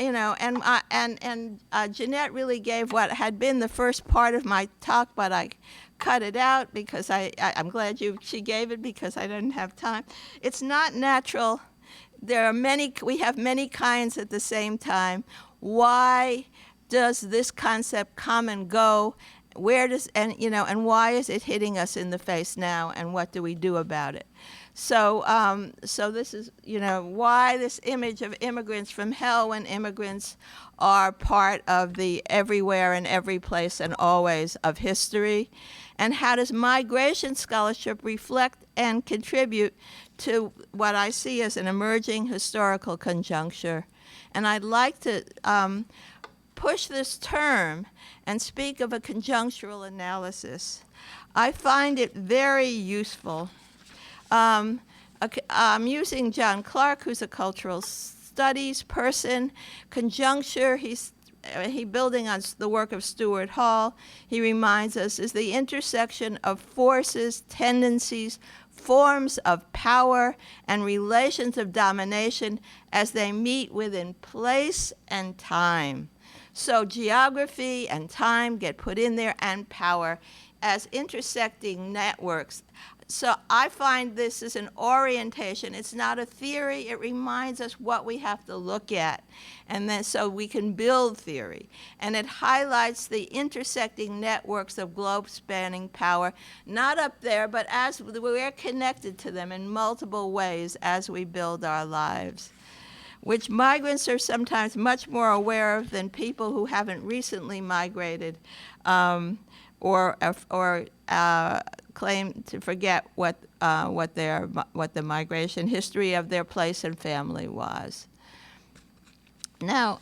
Jeanette really gave what had been the first part of my talk, but I cut it out because I'm glad she gave it because I didn't have time. It's not natural. We have many kinds at the same time. Why does this concept come and go? And why is it hitting us in the face now, and what do we do about it? So this is, why this image of immigrants from hell when immigrants are part of the everywhere and every place and always of history, and how does migration scholarship reflect and contribute to what I see as an emerging historical conjuncture? And I'd like to push this term and speak of a conjunctural analysis. I find it very useful. I'm using John Clark, who's a cultural studies person. Conjuncture, he building on the work of Stuart Hall, he reminds us, is the intersection of forces, tendencies, forms of power, and relations of domination as they meet within place and time. So geography and time get put in there, and power as intersecting networks. So I find this is an orientation. It's not a theory. It reminds us what we have to look at, and then so we can build theory. And it highlights the intersecting networks of globe-spanning power, not up there, but as we're connected to them in multiple ways as we build our lives, which migrants are sometimes much more aware of than people who haven't recently migrated or claim to forget what the migration history of their place and family was. Now,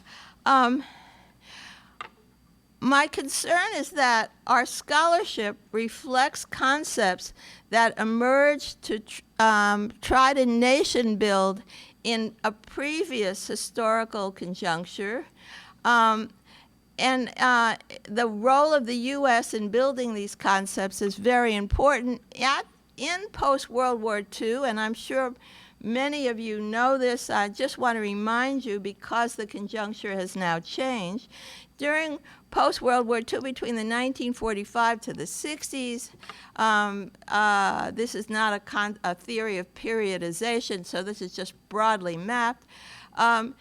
my concern is that our scholarship reflects concepts that emerged to try to nation build in a previous historical conjuncture, the role of the U.S. in building these concepts is very important. In post-World War II, and I'm sure many of you know this, I just want to remind you because the conjuncture has now changed. During post-World War II, between the 1945 to the 60s, this is not a theory of periodization, so this is just broadly mapped. There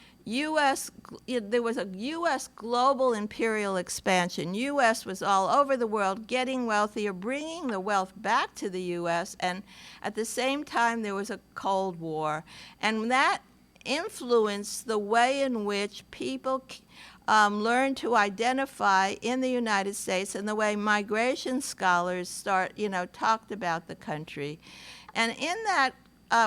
was a U.S. global imperial expansion. U.S. was all over the world, getting wealthier, bringing the wealth back to the U.S., and at the same time there was a Cold War. And that influenced the way in which people learned to identify in the United States and the way migration scholars talked about the country. And in that,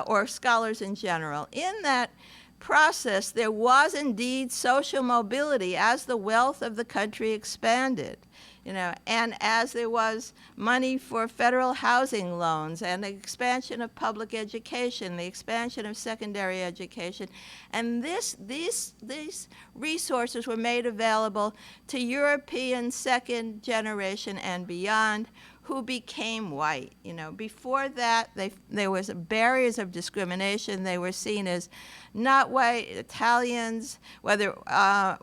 or scholars in general, in that process, there was indeed social mobility as the wealth of the country expanded, and as there was money for federal housing loans and the expansion of public education, the expansion of secondary education, and these resources were made available to European second generation and beyond, who became white. Before that, there was barriers of discrimination. They were seen as not white Italians, whether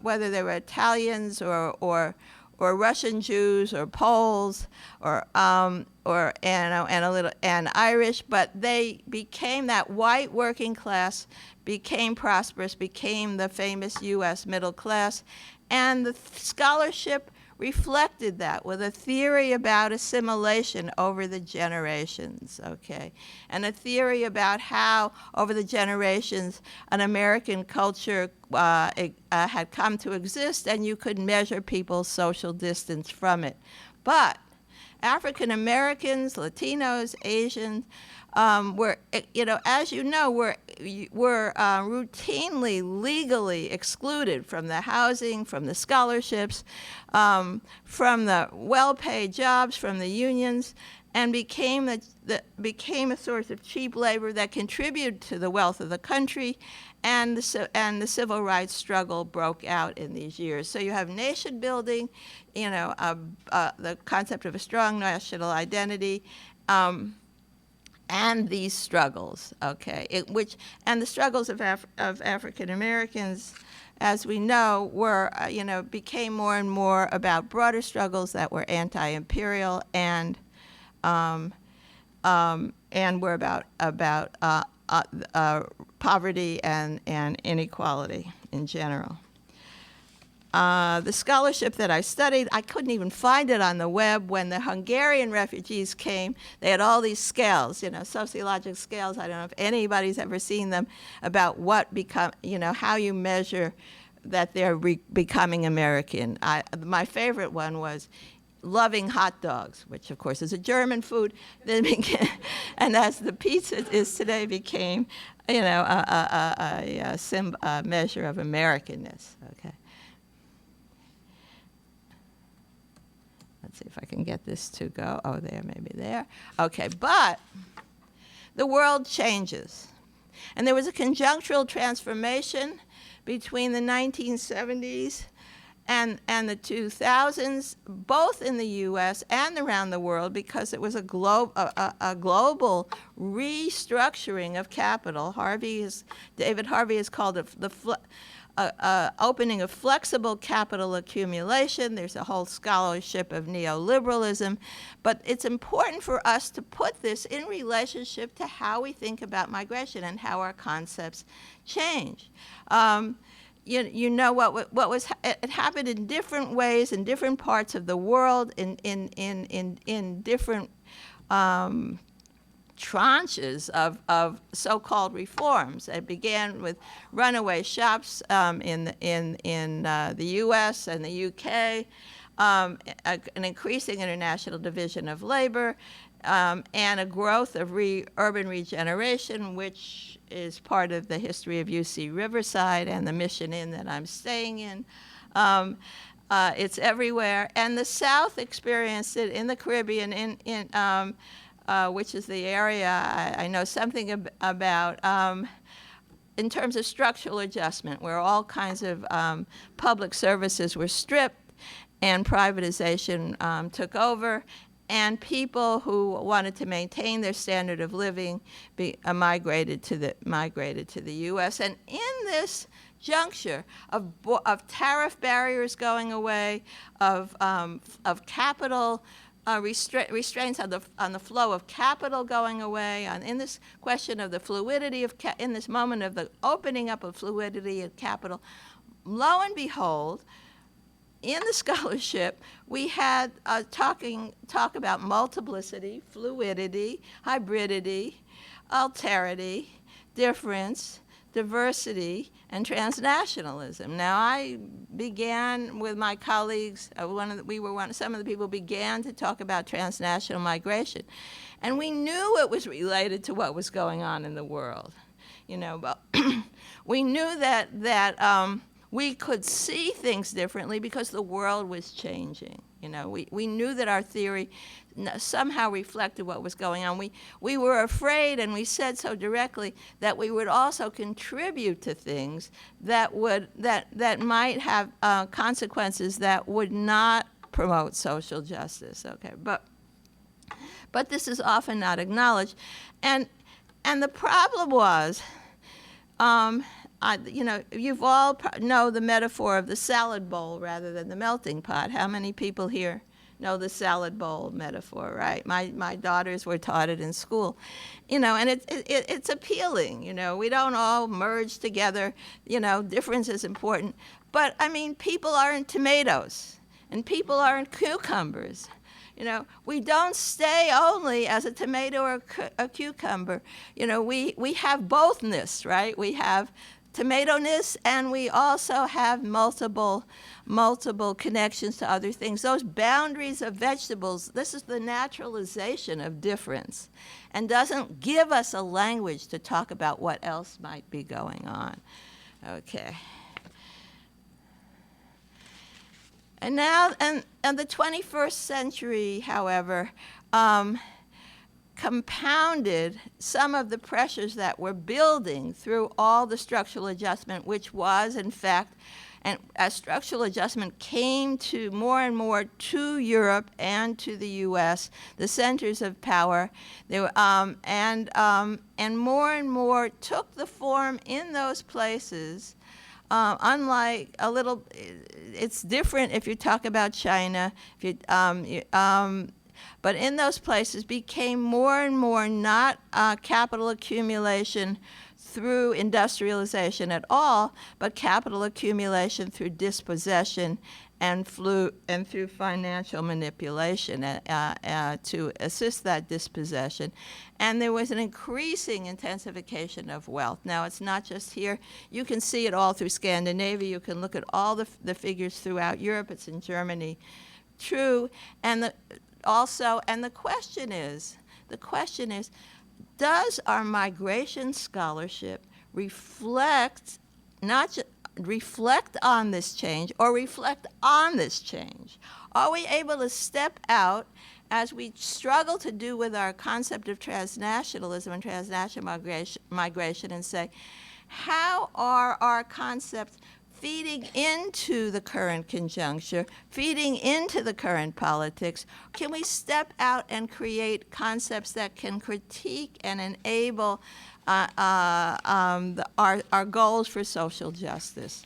they were Italians or Russian Jews or Poles or Irish, but they became that white working class, became prosperous, became the famous U.S. middle class, and the scholarship reflected that with a theory about assimilation over the generations, okay? And a theory about how, over the generations, an American culture had come to exist, and you could measure people's social distance from it. But African Americans, Latinos, Asians, were, as you know, were routinely, legally excluded from the housing, from the scholarships, from the well-paid jobs, from the unions, and became a source of cheap labor that contributed to the wealth of the country, and the civil rights struggle broke out in these years. So you have nation building, the concept of a strong national identity, and these struggles, okay, and the struggles of African Americans, as we know, were became more and more about broader struggles that were anti-imperial and were about poverty and inequality in general. The scholarship that I studied, I couldn't even find it on the web. When the Hungarian refugees came, they had all these scales, sociological scales. I don't know if anybody's ever seen them, about how you measure that they're becoming American. My favorite one was loving hot dogs, which of course is a German food, and as the pizza is today, became a measure of Americanness. Okay. Let's see if I can get this to go. Oh, there, maybe there. Okay, but the world changes. And there was a conjunctural transformation between the 1970s and the 2000s, both in the U.S. and around the world, because it was a global restructuring of capital. David Harvey has called it the opening of flexible capital accumulation. There's a whole scholarship of neoliberalism. But it's important for us to put this in relationship to how we think about migration and how our concepts change. It happened in different ways in different parts of the world, in different tranches of so-called reforms. It began with runaway shops in the U.S. and the U.K., an increasing international division of labor, and a growth of urban regeneration, which is part of the history of UC Riverside and the Mission Inn that I'm staying in. It's everywhere. And the South experienced it in the Caribbean, which is the area I know something about, in terms of structural adjustment, where all kinds of public services were stripped, and privatization took over, and people who wanted to maintain their standard of living migrated to the U.S. And in this juncture of tariff barriers going away, of capital restraints on the flow of capital going away, in this question of the fluidity of in this moment of the opening up of fluidity of capital, lo and behold, in the scholarship, we had talk about multiplicity, fluidity, hybridity, alterity, difference, diversity, and transnationalism. Now, I began with my colleagues. Some of the people began to talk about transnational migration, and we knew it was related to what was going on in the world. But we knew that we could see things differently because the world was changing. We knew that our theory somehow reflected what was going on. We were afraid, and we said so directly, that we would also contribute to things that might have consequences that would not promote social justice. Okay, but this is often not acknowledged, and the problem was. You've all know the metaphor of the salad bowl rather than the melting pot. How many people here know the salad bowl metaphor, right? My daughters were taught it in school, and it's appealing. We don't all merge together. Difference is important, but people aren't tomatoes, and people aren't cucumbers. We don't stay only as a tomato or a cucumber. We have bothness, right? We have tomato-ness, and we also have multiple connections to other things. Those boundaries of vegetables, this is the naturalization of difference, and doesn't give us a language to talk about what else might be going on. Okay. And now, and the 21st century, however, compounded some of the pressures that were building through all the structural adjustment, which was, in fact, and as structural adjustment came to more and more to Europe and to the U.S., the centers of power, they were, and more took the form in those places. Unlike it's different if you talk about China, but in those places became more and more not capital accumulation through industrialization at all, but capital accumulation through dispossession and through financial manipulation to assist that dispossession. And there was an increasing intensification of wealth. Now, it's not just here. You can see it all through Scandinavia. You can look at all the figures throughout Europe. It's in Germany. True. And the question is, does our migration scholarship reflect on this change or reflect on this change? Are we able to step out, as we struggle to do with our concept of transnationalism and transnational migration, and say, how are our concepts feeding into the current conjuncture, feeding into the current politics? Can we step out and create concepts that can critique and enable our goals for social justice,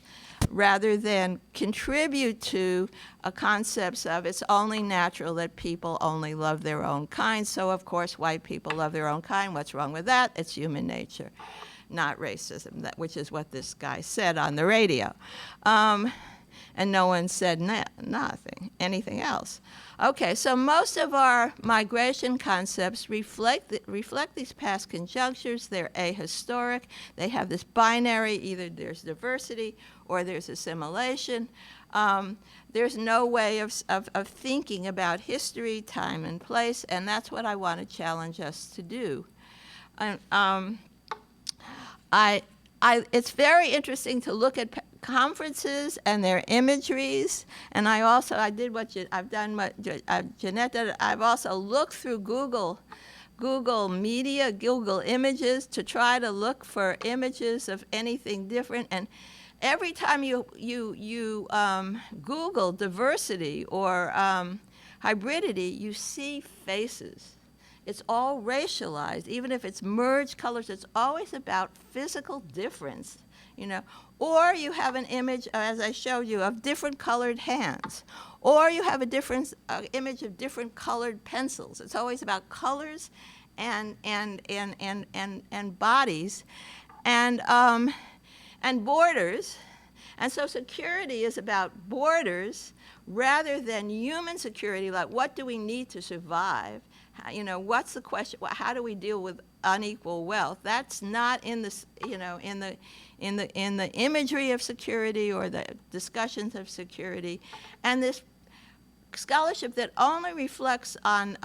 rather than contribute to concepts of it's only natural that people only love their own kind, so of course white people love their own kind. What's wrong with that? It's human nature, not racism, which is what this guy said on the radio. And no one said anything else. Okay, so most of our migration concepts reflect these past conjunctures. They're ahistoric. They have this binary, either there's diversity or there's assimilation. There's no way of thinking about history, time, and place, and that's what I want to challenge us to do. It's very interesting to look at conferences and their imageries, and I've done what Jeanette did. I've also looked through Google Media, Google Images, to try to look for images of anything different, every time you Google diversity or hybridity, you see faces. It's all racialized. Even if it's merged colors, it's always about physical difference, Or you have an image, as I showed you, of different colored hands. Or you have a different image of different colored pencils. It's always about colors and bodies and borders. And so security is about borders rather than human security, like what do we need to survive? What's the question? How do we deal with unequal wealth? That's not in the imagery of security or the discussions of security. And this scholarship that only reflects on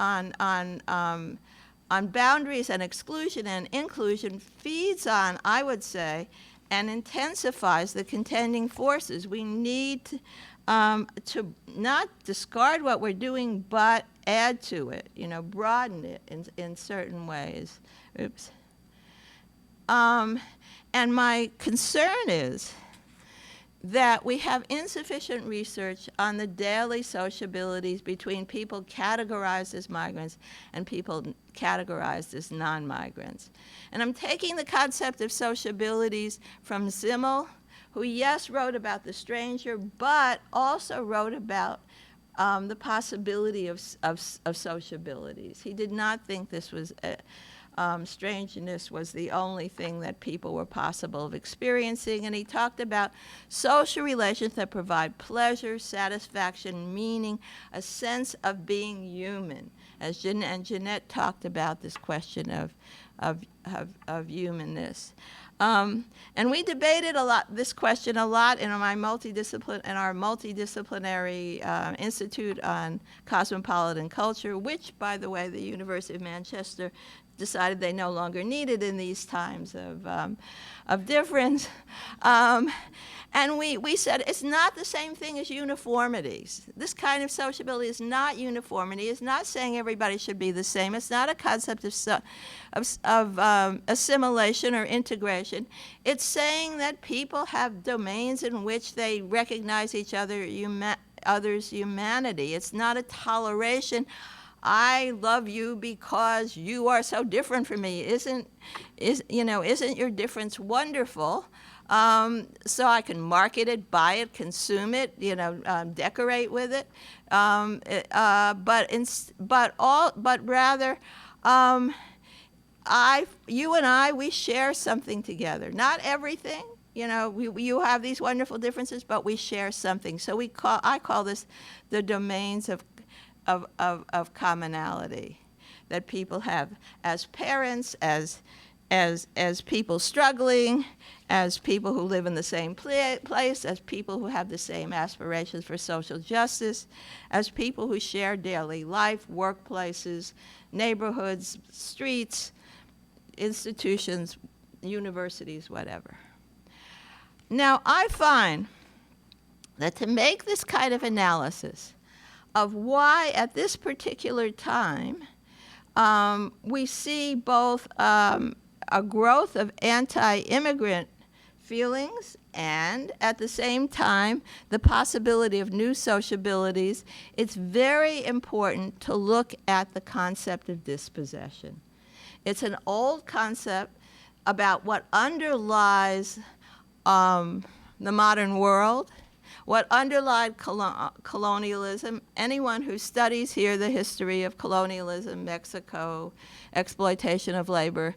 boundaries and exclusion and inclusion feeds on, I would say, and intensifies the contending forces. We need to not discard what we're doing, but add to it, broaden it in certain ways. Oops. And my concern is that we have insufficient research on the daily sociabilities between people categorized as migrants and people categorized as non-migrants. And I'm taking the concept of sociabilities from Zimmel, who, yes, wrote about the stranger, but also wrote about the possibility of sociabilities. He did not think this was strangeness was the only thing that people were possible of experiencing, and he talked about social relations that provide pleasure, satisfaction, meaning, a sense of being human. As Jeanette talked about this question of humanness. And we debated this question a lot in our multidisciplinary Institute on Cosmopolitan Culture, which, by the way, the University of Manchester decided they no longer needed in these times of difference. And we said it's not the same thing as uniformities. This kind of sociability is not uniformity. It's not saying everybody should be the same. It's not a concept of assimilation or integration. It's saying that people have domains in which they recognize each other's humanity. It's not a toleration. I love you because you are so different from me. Isn't your difference wonderful? So I can market it, buy it, consume it, decorate with it. But rather, you and I, we share something together. Not everything. You have these wonderful differences, but we share something. So I call this the domains of commonality that people have as parents, as people struggling, as people who live in the same place, as people who have the same aspirations for social justice, as people who share daily life, workplaces, neighborhoods, streets, institutions, universities, whatever. Now, I find that to make this kind of analysis of why at this particular time we see both a growth of anti-immigrant feelings and at the same time the possibility of new sociabilities, it's very important to look at the concept of dispossession. It's an old concept about what underlies the modern world, what underlied colonialism. Anyone who studies here the history of colonialism, Mexico, exploitation of labor,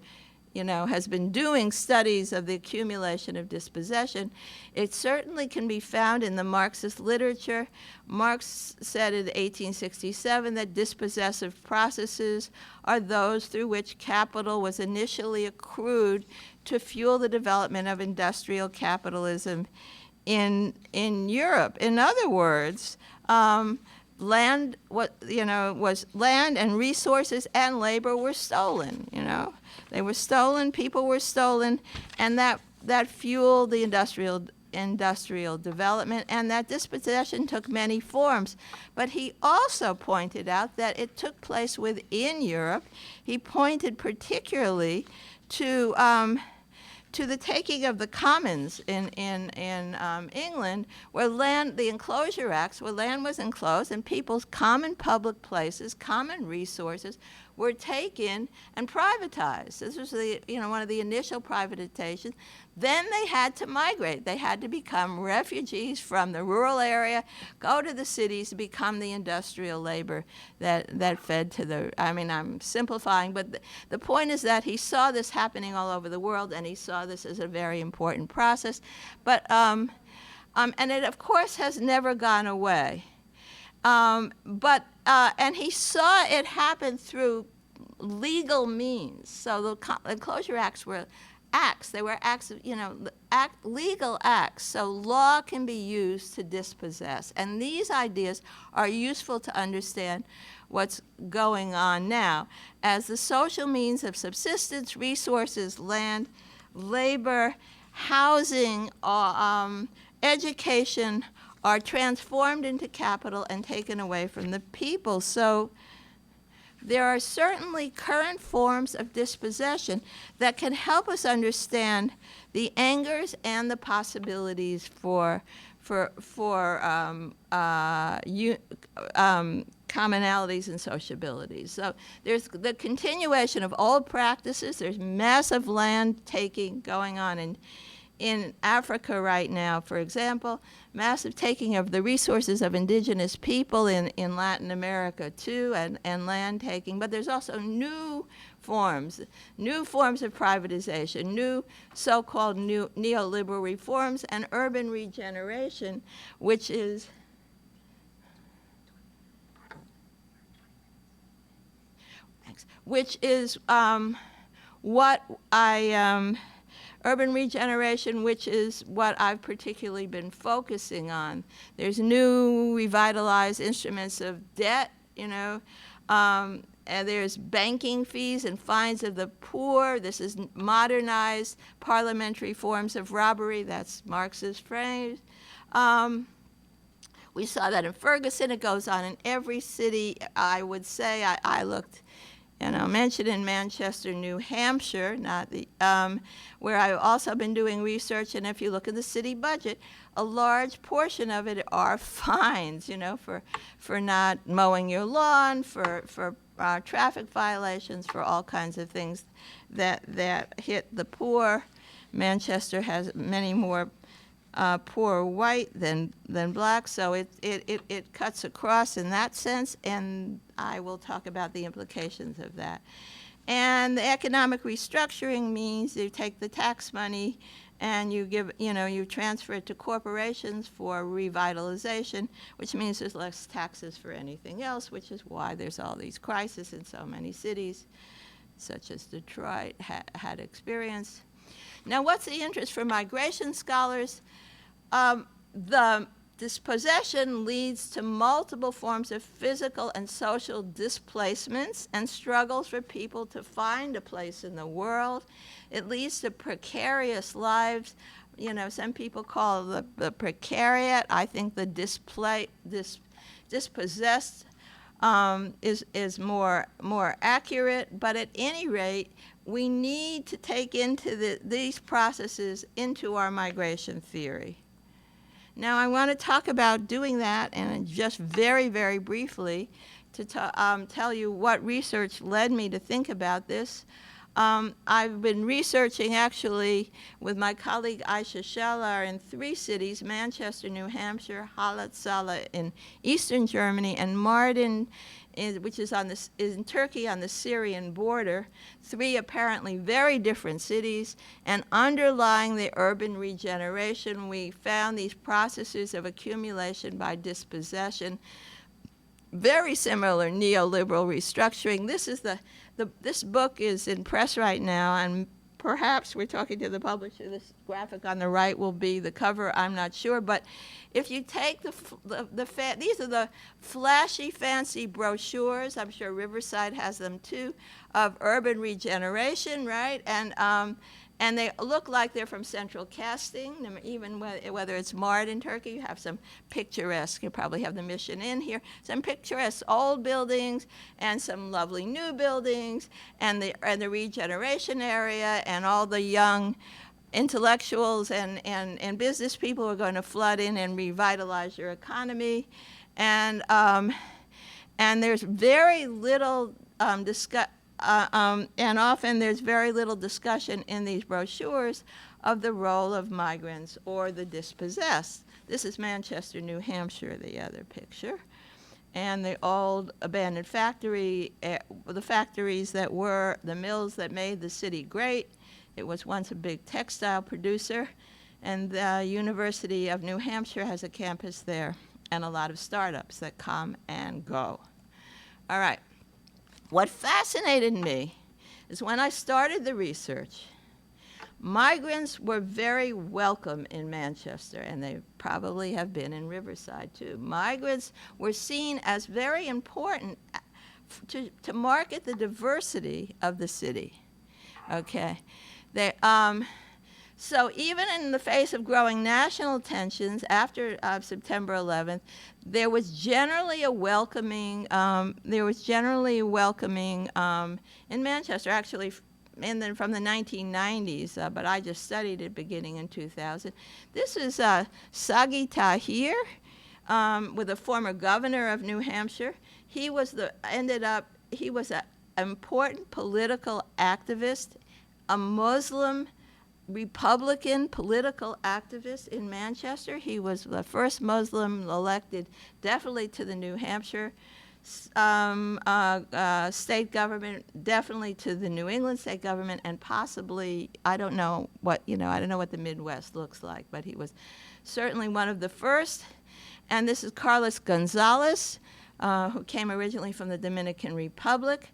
has been doing studies of the accumulation of dispossession. It certainly can be found in the Marxist literature. Marx said in 1867 that dispossessive processes are those through which capital was initially accrued to fuel the development of industrial capitalism in Europe. In other words, land was land and resources and labor were stolen. They were stolen, people were stolen, and that fueled the industrial development, and that dispossession took many forms. But he also pointed out that it took place within Europe. He pointed particularly to to the taking of the commons in England, where the Enclosure Acts, where land was enclosed and people's common public places, common resources were taken and privatized. This was one of the initial privatizations. Then they had to migrate. They had to become refugees from the rural area, go to the cities, become the industrial labor that fed to the, I'm simplifying, but the point is that he saw this happening all over the world, and he saw this as a very important process. But, and it, of course, has never gone away. And he saw it happen through legal means. So the Enclosure Acts were acts. They were acts of, legal acts. So law can be used to dispossess. And these ideas are useful to understand what's going on now as the social means of subsistence, resources, land, labor, housing, education are transformed into capital and taken away from the people. So there are certainly current forms of dispossession that can help us understand the angers and the possibilities for commonalities and sociabilities. So there's the continuation of old practices. There's massive land taking going on in Africa right now, for example, massive taking of the resources of indigenous people in Latin America too, and land taking. But there's also new forms of privatization, new so-called new neoliberal reforms, and urban regeneration, which is urban regeneration, which is what I've particularly been focusing on. There's new revitalized instruments of debt, and there's banking fees and fines of the poor. This is modernized parliamentary forms of robbery. That's Marx's phrase. We saw that in Ferguson. It goes on in every city. I would say I looked, mentioned in Manchester, New Hampshire, where I've also been doing research. And if you look at the city budget, a large portion of it are fines, for not mowing your lawn, for traffic violations, for all kinds of things that hit the poor. Manchester has many more poor white than black, so it cuts across in that sense, and I will talk about the implications of that. And the economic restructuring means you take the tax money and you transfer it to corporations for revitalization, which means there's less taxes for anything else, which is why there's all these crises in so many cities, such as Detroit had experienced. Now, what's the interest for migration scholars? The dispossession leads to multiple forms of physical and social displacements and struggles for people to find a place in the world. It leads to precarious lives. Some people call the precariat. I think the dispossessed is more accurate. But at any rate, we need to take into these processes into our migration theory. Now, I want to talk about doing that, and just very, very briefly to tell you what research led me to think about this. I've been researching, actually, with my colleague Aisha Schiller in 3 cities, Manchester, New Hampshire, Halat-Salah in eastern Germany, and Mardin, which is in Turkey on the Syrian border, 3 apparently very different cities. And underlying the urban regeneration, we found these processes of accumulation by dispossession, very similar neoliberal restructuring. This book is in press right now, and perhaps we're talking to the publisher. This graphic on the right will be the cover. I'm not sure, but if you take these are the flashy, fancy brochures. I'm sure Riverside has them too, of urban regeneration, right? And they look like they're from central casting, even whether it's Mard in Turkey. You have some picturesque, you probably have the Mission Inn here, some picturesque old buildings and some lovely new buildings, and the regeneration area and all the young intellectuals and business people were going to flood in and revitalize your economy. And there's very little and often there's very little discussion in these brochures of the role of migrants or the dispossessed. This is Manchester, New Hampshire, the other picture. And the old abandoned factory, the factories that were the mills that made the city great. It was once a big textile producer, and the University of New Hampshire has a campus there and a lot of startups that come and go. All right. What fascinated me is when I started the research, migrants were very welcome in Manchester, and they probably have been in Riverside too. Migrants were seen as very important to market the diversity of the city. Okay. So even in the face of growing national tensions after September 11th, there was generally a welcoming. In Manchester, actually, from the 1990s. But I just studied it beginning in 2000. This is Sagi Tahir, with a former governor of New Hampshire. He was an important political activist, a Muslim Republican political activist in Manchester. He was the first Muslim elected definitely to the New Hampshire state government, definitely to the New England state government, and possibly, I don't know what the Midwest looks like, but he was certainly one of the first. And this is Carlos Gonzalez, who came originally from the Dominican Republic.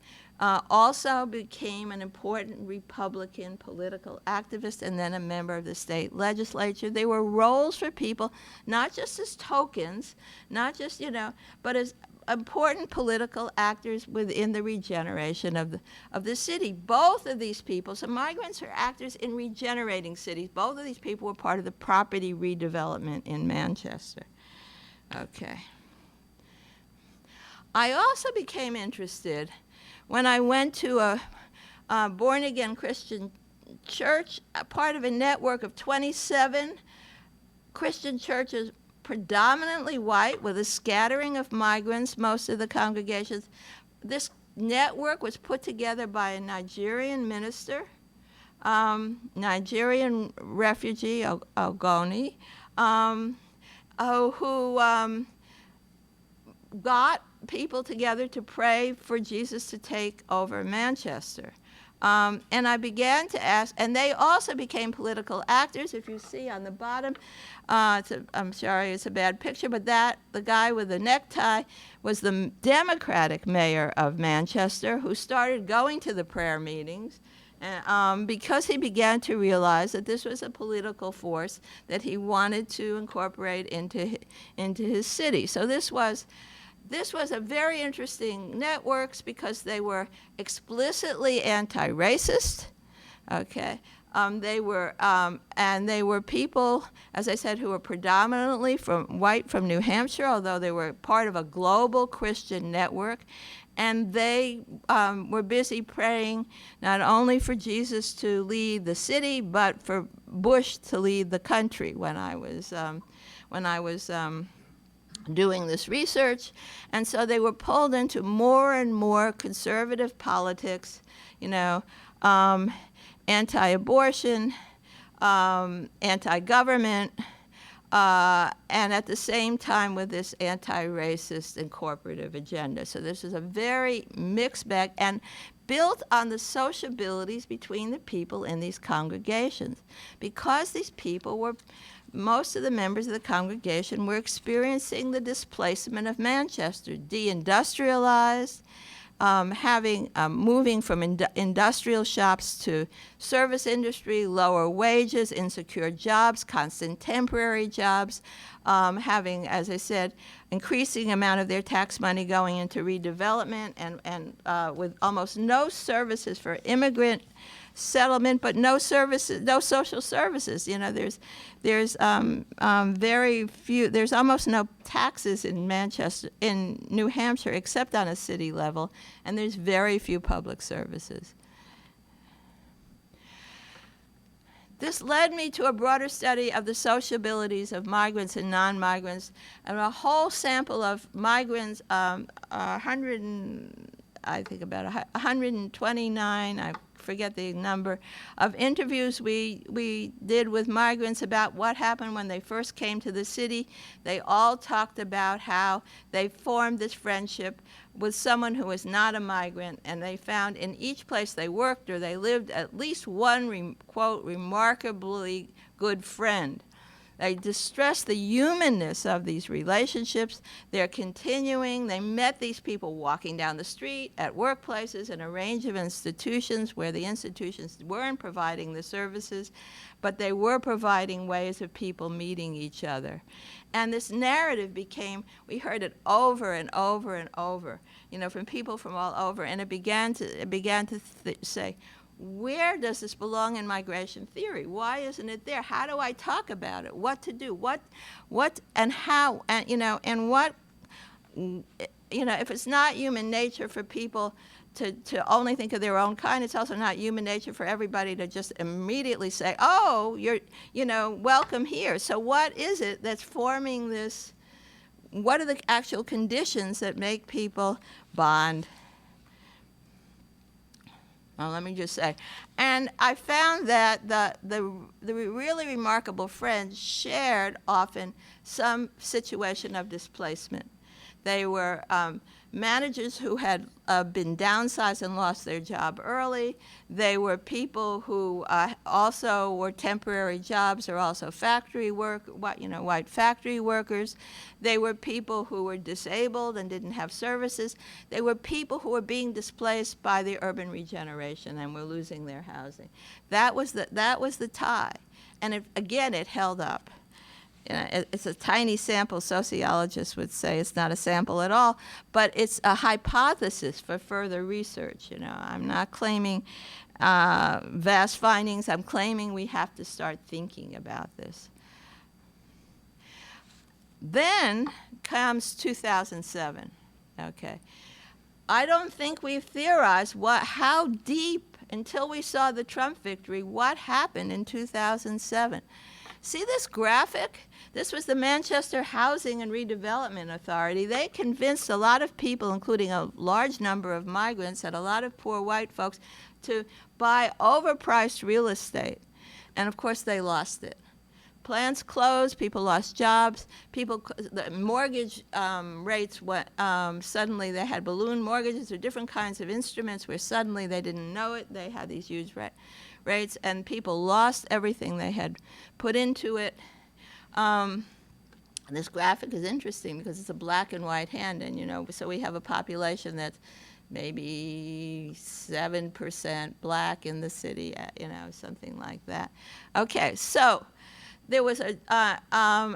Also became an important Republican political activist and then a member of the state legislature. They were roles for people, not just as tokens, not just, but as important political actors within the regeneration of the city. Both of these people, so migrants are actors in regenerating cities. Both of these people were part of the property redevelopment in Manchester. Okay. I also became interested when I went to a born-again Christian church, a part of a network of 27 Christian churches, predominantly white, with a scattering of migrants, most of the congregations. This network was put together by a Nigerian minister, Nigerian refugee, Ogoni, who got people together to pray for Jesus to take over Manchester. And I began to ask, and they also became political actors. If you see on the bottom, I'm sorry, it's a bad picture, but the guy with the necktie was the Democratic mayor of Manchester, who started going to the prayer meetings because he began to realize that this was a political force that he wanted to incorporate into his city. So this was a very interesting networks because they were explicitly anti-racist. Okay, they were people, as I said, who were predominantly white from New Hampshire, although they were part of a global Christian network, and they were busy praying not only for Jesus to lead the city, but for Bush to lead the country. When I was doing this research, and so they were pulled into more and more conservative politics, anti-abortion, anti-government, and at the same time with this anti-racist and corporative agenda. So this is a very mixed bag and built on the sociabilities between the people in these congregations, because these people most of the members of the congregation were experiencing the displacement of Manchester, deindustrialized, moving from industrial shops to service industry, lower wages, insecure jobs, constant temporary jobs, having, as I said, increasing amount of their tax money going into redevelopment and with almost no services for immigrant settlement, but no services, no social services. There's very few. There's almost no taxes in New Hampshire, except on a city level, and there's very few public services. This led me to a broader study of the sociabilities of migrants and non-migrants, and a whole sample of migrants, 129, I forget the number, of interviews we did with migrants about what happened when they first came to the city. They all talked about how they formed this friendship with someone who was not a migrant, and they found in each place they worked or they lived at least one, quote, remarkably good friend. They distressed the humanness of these relationships. They're continuing. They met these people walking down the street, at workplaces, in a range of institutions where the institutions weren't providing the services, but they were providing ways of people meeting each other. And this narrative became, we heard it over and over and over, from people from all over, and it began to say, where does this belong in migration theory? Why isn't it there? How do I talk about it? What to do? What and how? And and what? If it's not human nature for people to only think of their own kind, it's also not human nature for everybody to just immediately say, "Oh, you're welcome here." So what is it that's forming this? What are the actual conditions that make people bond? Well, let me just say. And I found that the really remarkable friends shared often some situation of displacement. They were managers who had been downsized and lost their job early. They were people who also were temporary jobs or also white factory workers. They were people who were disabled and didn't have services. They were people who were being displaced by the urban regeneration and were losing their housing. That was the tie, and it held up. It's a tiny sample. Sociologists would say it's not a sample at all, but it's a hypothesis for further research. I'm not claiming vast findings. I'm claiming we have to start thinking about this. Then comes 2007. Okay, I don't think we've theorized how deep until we saw the Trump victory. What happened in 2007? See this graphic? This was the Manchester Housing and Redevelopment Authority. They convinced a lot of people, including a large number of migrants and a lot of poor white folks, to buy overpriced real estate. And of course, they lost it. Plants closed, people lost jobs, the mortgage rates went, suddenly they had balloon mortgages or different kinds of instruments where suddenly they didn't know it. They had these huge rates, and people lost everything they had put into it. This graphic is interesting because it's a black and white hand, and so we have a population that's maybe 7% black in the city, something like that. Okay, so there was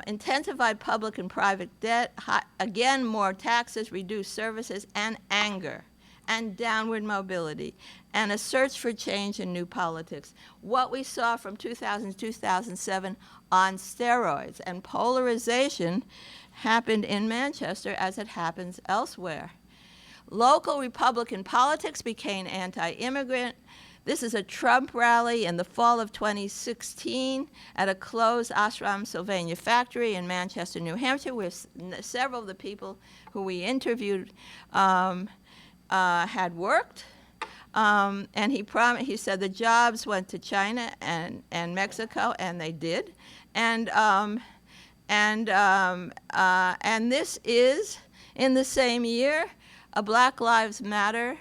intensified public and private debt, again, more taxes, reduced services, and anger, and downward mobility, and a search for change in new politics. What we saw from 2000 to 2007 on steroids, and polarization happened in Manchester as it happens elsewhere. Local Republican politics became anti-immigrant. This is a Trump rally in the fall of 2016 at a closed Ashram Sylvania factory in Manchester, New Hampshire, where several of the people who we interviewed had worked. And he said the jobs went to China and Mexico, and they did. And this is, in the same year, a Black Lives Matter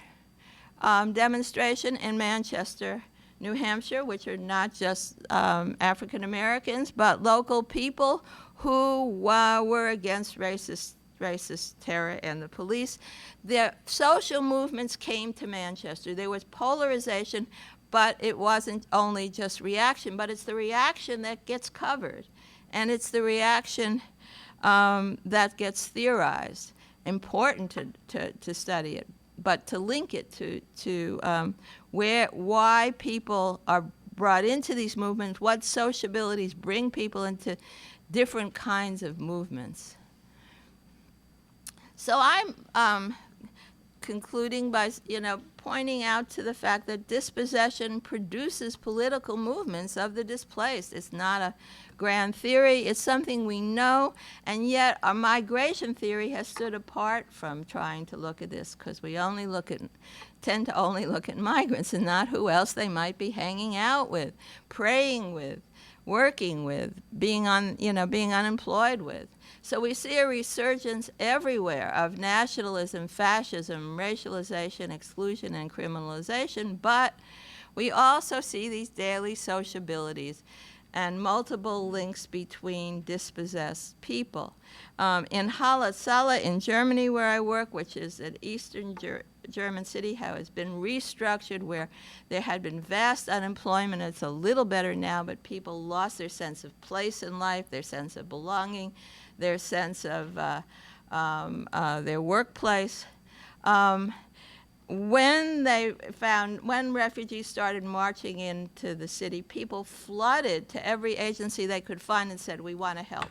demonstration in Manchester, New Hampshire, which are not just African Americans, but local people who were against racist terror and the police. The social movements came to Manchester. There was polarization, but it wasn't only just reaction, but it's the reaction that gets covered, and it's the reaction that gets theorized. Important to study it, but to link it to why people are brought into these movements, what sociabilities bring people into different kinds of movements. So I'm concluding by, pointing out to the fact that dispossession produces political movements of the displaced. It's not a grand theory. It's something we know, and yet our migration theory has stood apart from trying to look at this, because we tend to only look at migrants and not who else they might be hanging out with, praying with, working with, being unemployed with. So we see a resurgence everywhere of nationalism, fascism, racialization, exclusion, and criminalization, but we also see these daily sociabilities and multiple links between dispossessed people. In Halle, Saale in Germany, where I work, which is an eastern German city, has been restructured, where there had been vast unemployment. It's a little better now, but people lost their sense of place in life, their sense of belonging, their sense of their workplace. When refugees started marching into the city, people flooded to every agency they could find and said, "We want to help."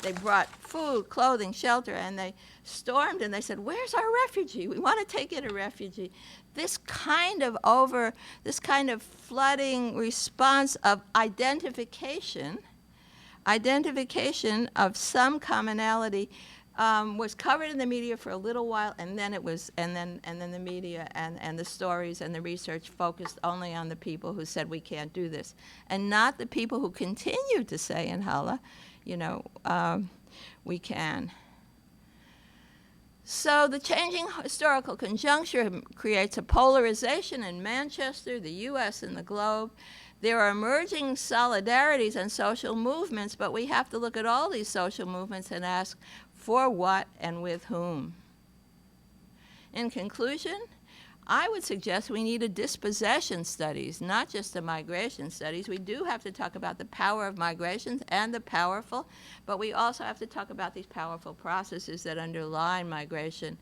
They brought food, clothing, shelter, and they stormed and they said, "Where's our refugee? We want to take in a refugee." This kind of flooding response of identification of some commonality was covered in the media for a little while, and then the media and the stories and the research focused only on the people who said we can't do this, and not the people who continued to say in Halle, we can. So the changing historical conjuncture creates a polarization in Manchester, the U.S., and the globe. There are emerging solidarities and social movements, but we have to look at all these social movements and ask, for what and with whom? In conclusion, I would suggest we need a dispossession studies, not just a migration studies. We do have to talk about the power of migrations and the powerful, but we also have to talk about these powerful processes that underlie migration.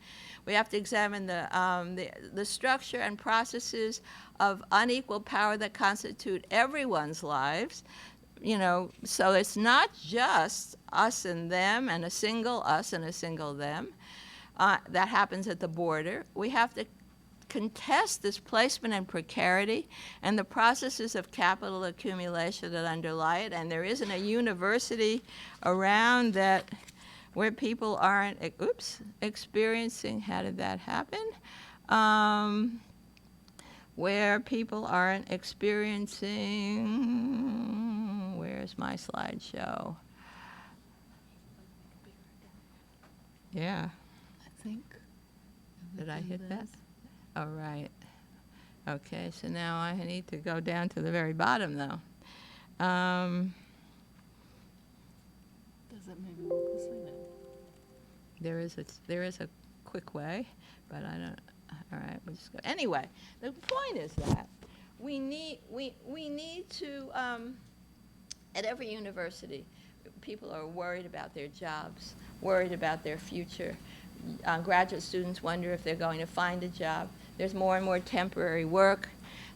We have to examine the structure and processes of unequal power that constitute everyone's lives. So it's not just us and them and a single us and a single them. That happens at the border. We have to contest displacement and precarity and the processes of capital accumulation that underlie it. And there isn't a university around that where people aren't, experiencing, how did that happen? Where people aren't experiencing, where's my slideshow? Yeah. I think. Did I hit that? All right. Okay, so now I need to go down to the very bottom, though. Does it maybe work this way now? There is a quick way, but I don't. All right, we'll just go. Anyway, the point is that we need to at every university, people are worried about their jobs, worried about their future. Graduate students wonder if they're going to find a job. There's more and more temporary work.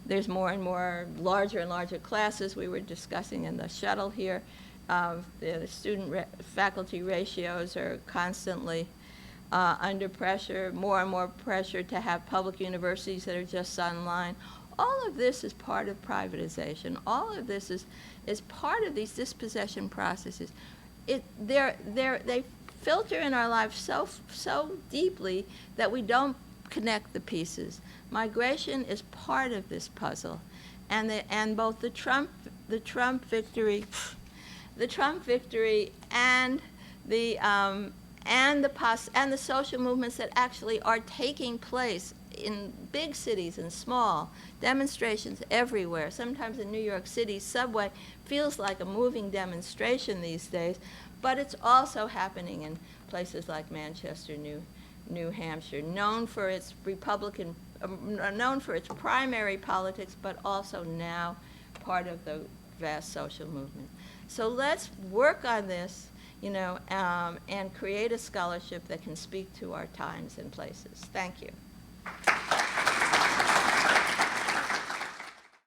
There's more and more larger and larger classes. We were discussing in the shuttle here. The student-faculty ratios are constantly under pressure, more and more pressure to have public universities that are just online. All of this is part of privatization. All of this is part of these dispossession processes. They filter in our lives so deeply that we don't connect the pieces. Migration is part of this puzzle, and both the Trump victory and the social movements that actually are taking place in big cities and small, demonstrations everywhere. Sometimes in New York City, subway feels like a moving demonstration these days, but it's also happening in places like Manchester, New Hampshire, known for its known for its primary politics, but also now part of the vast social movement. So let's work on this, and create a scholarship that can speak to our times and places. Thank you.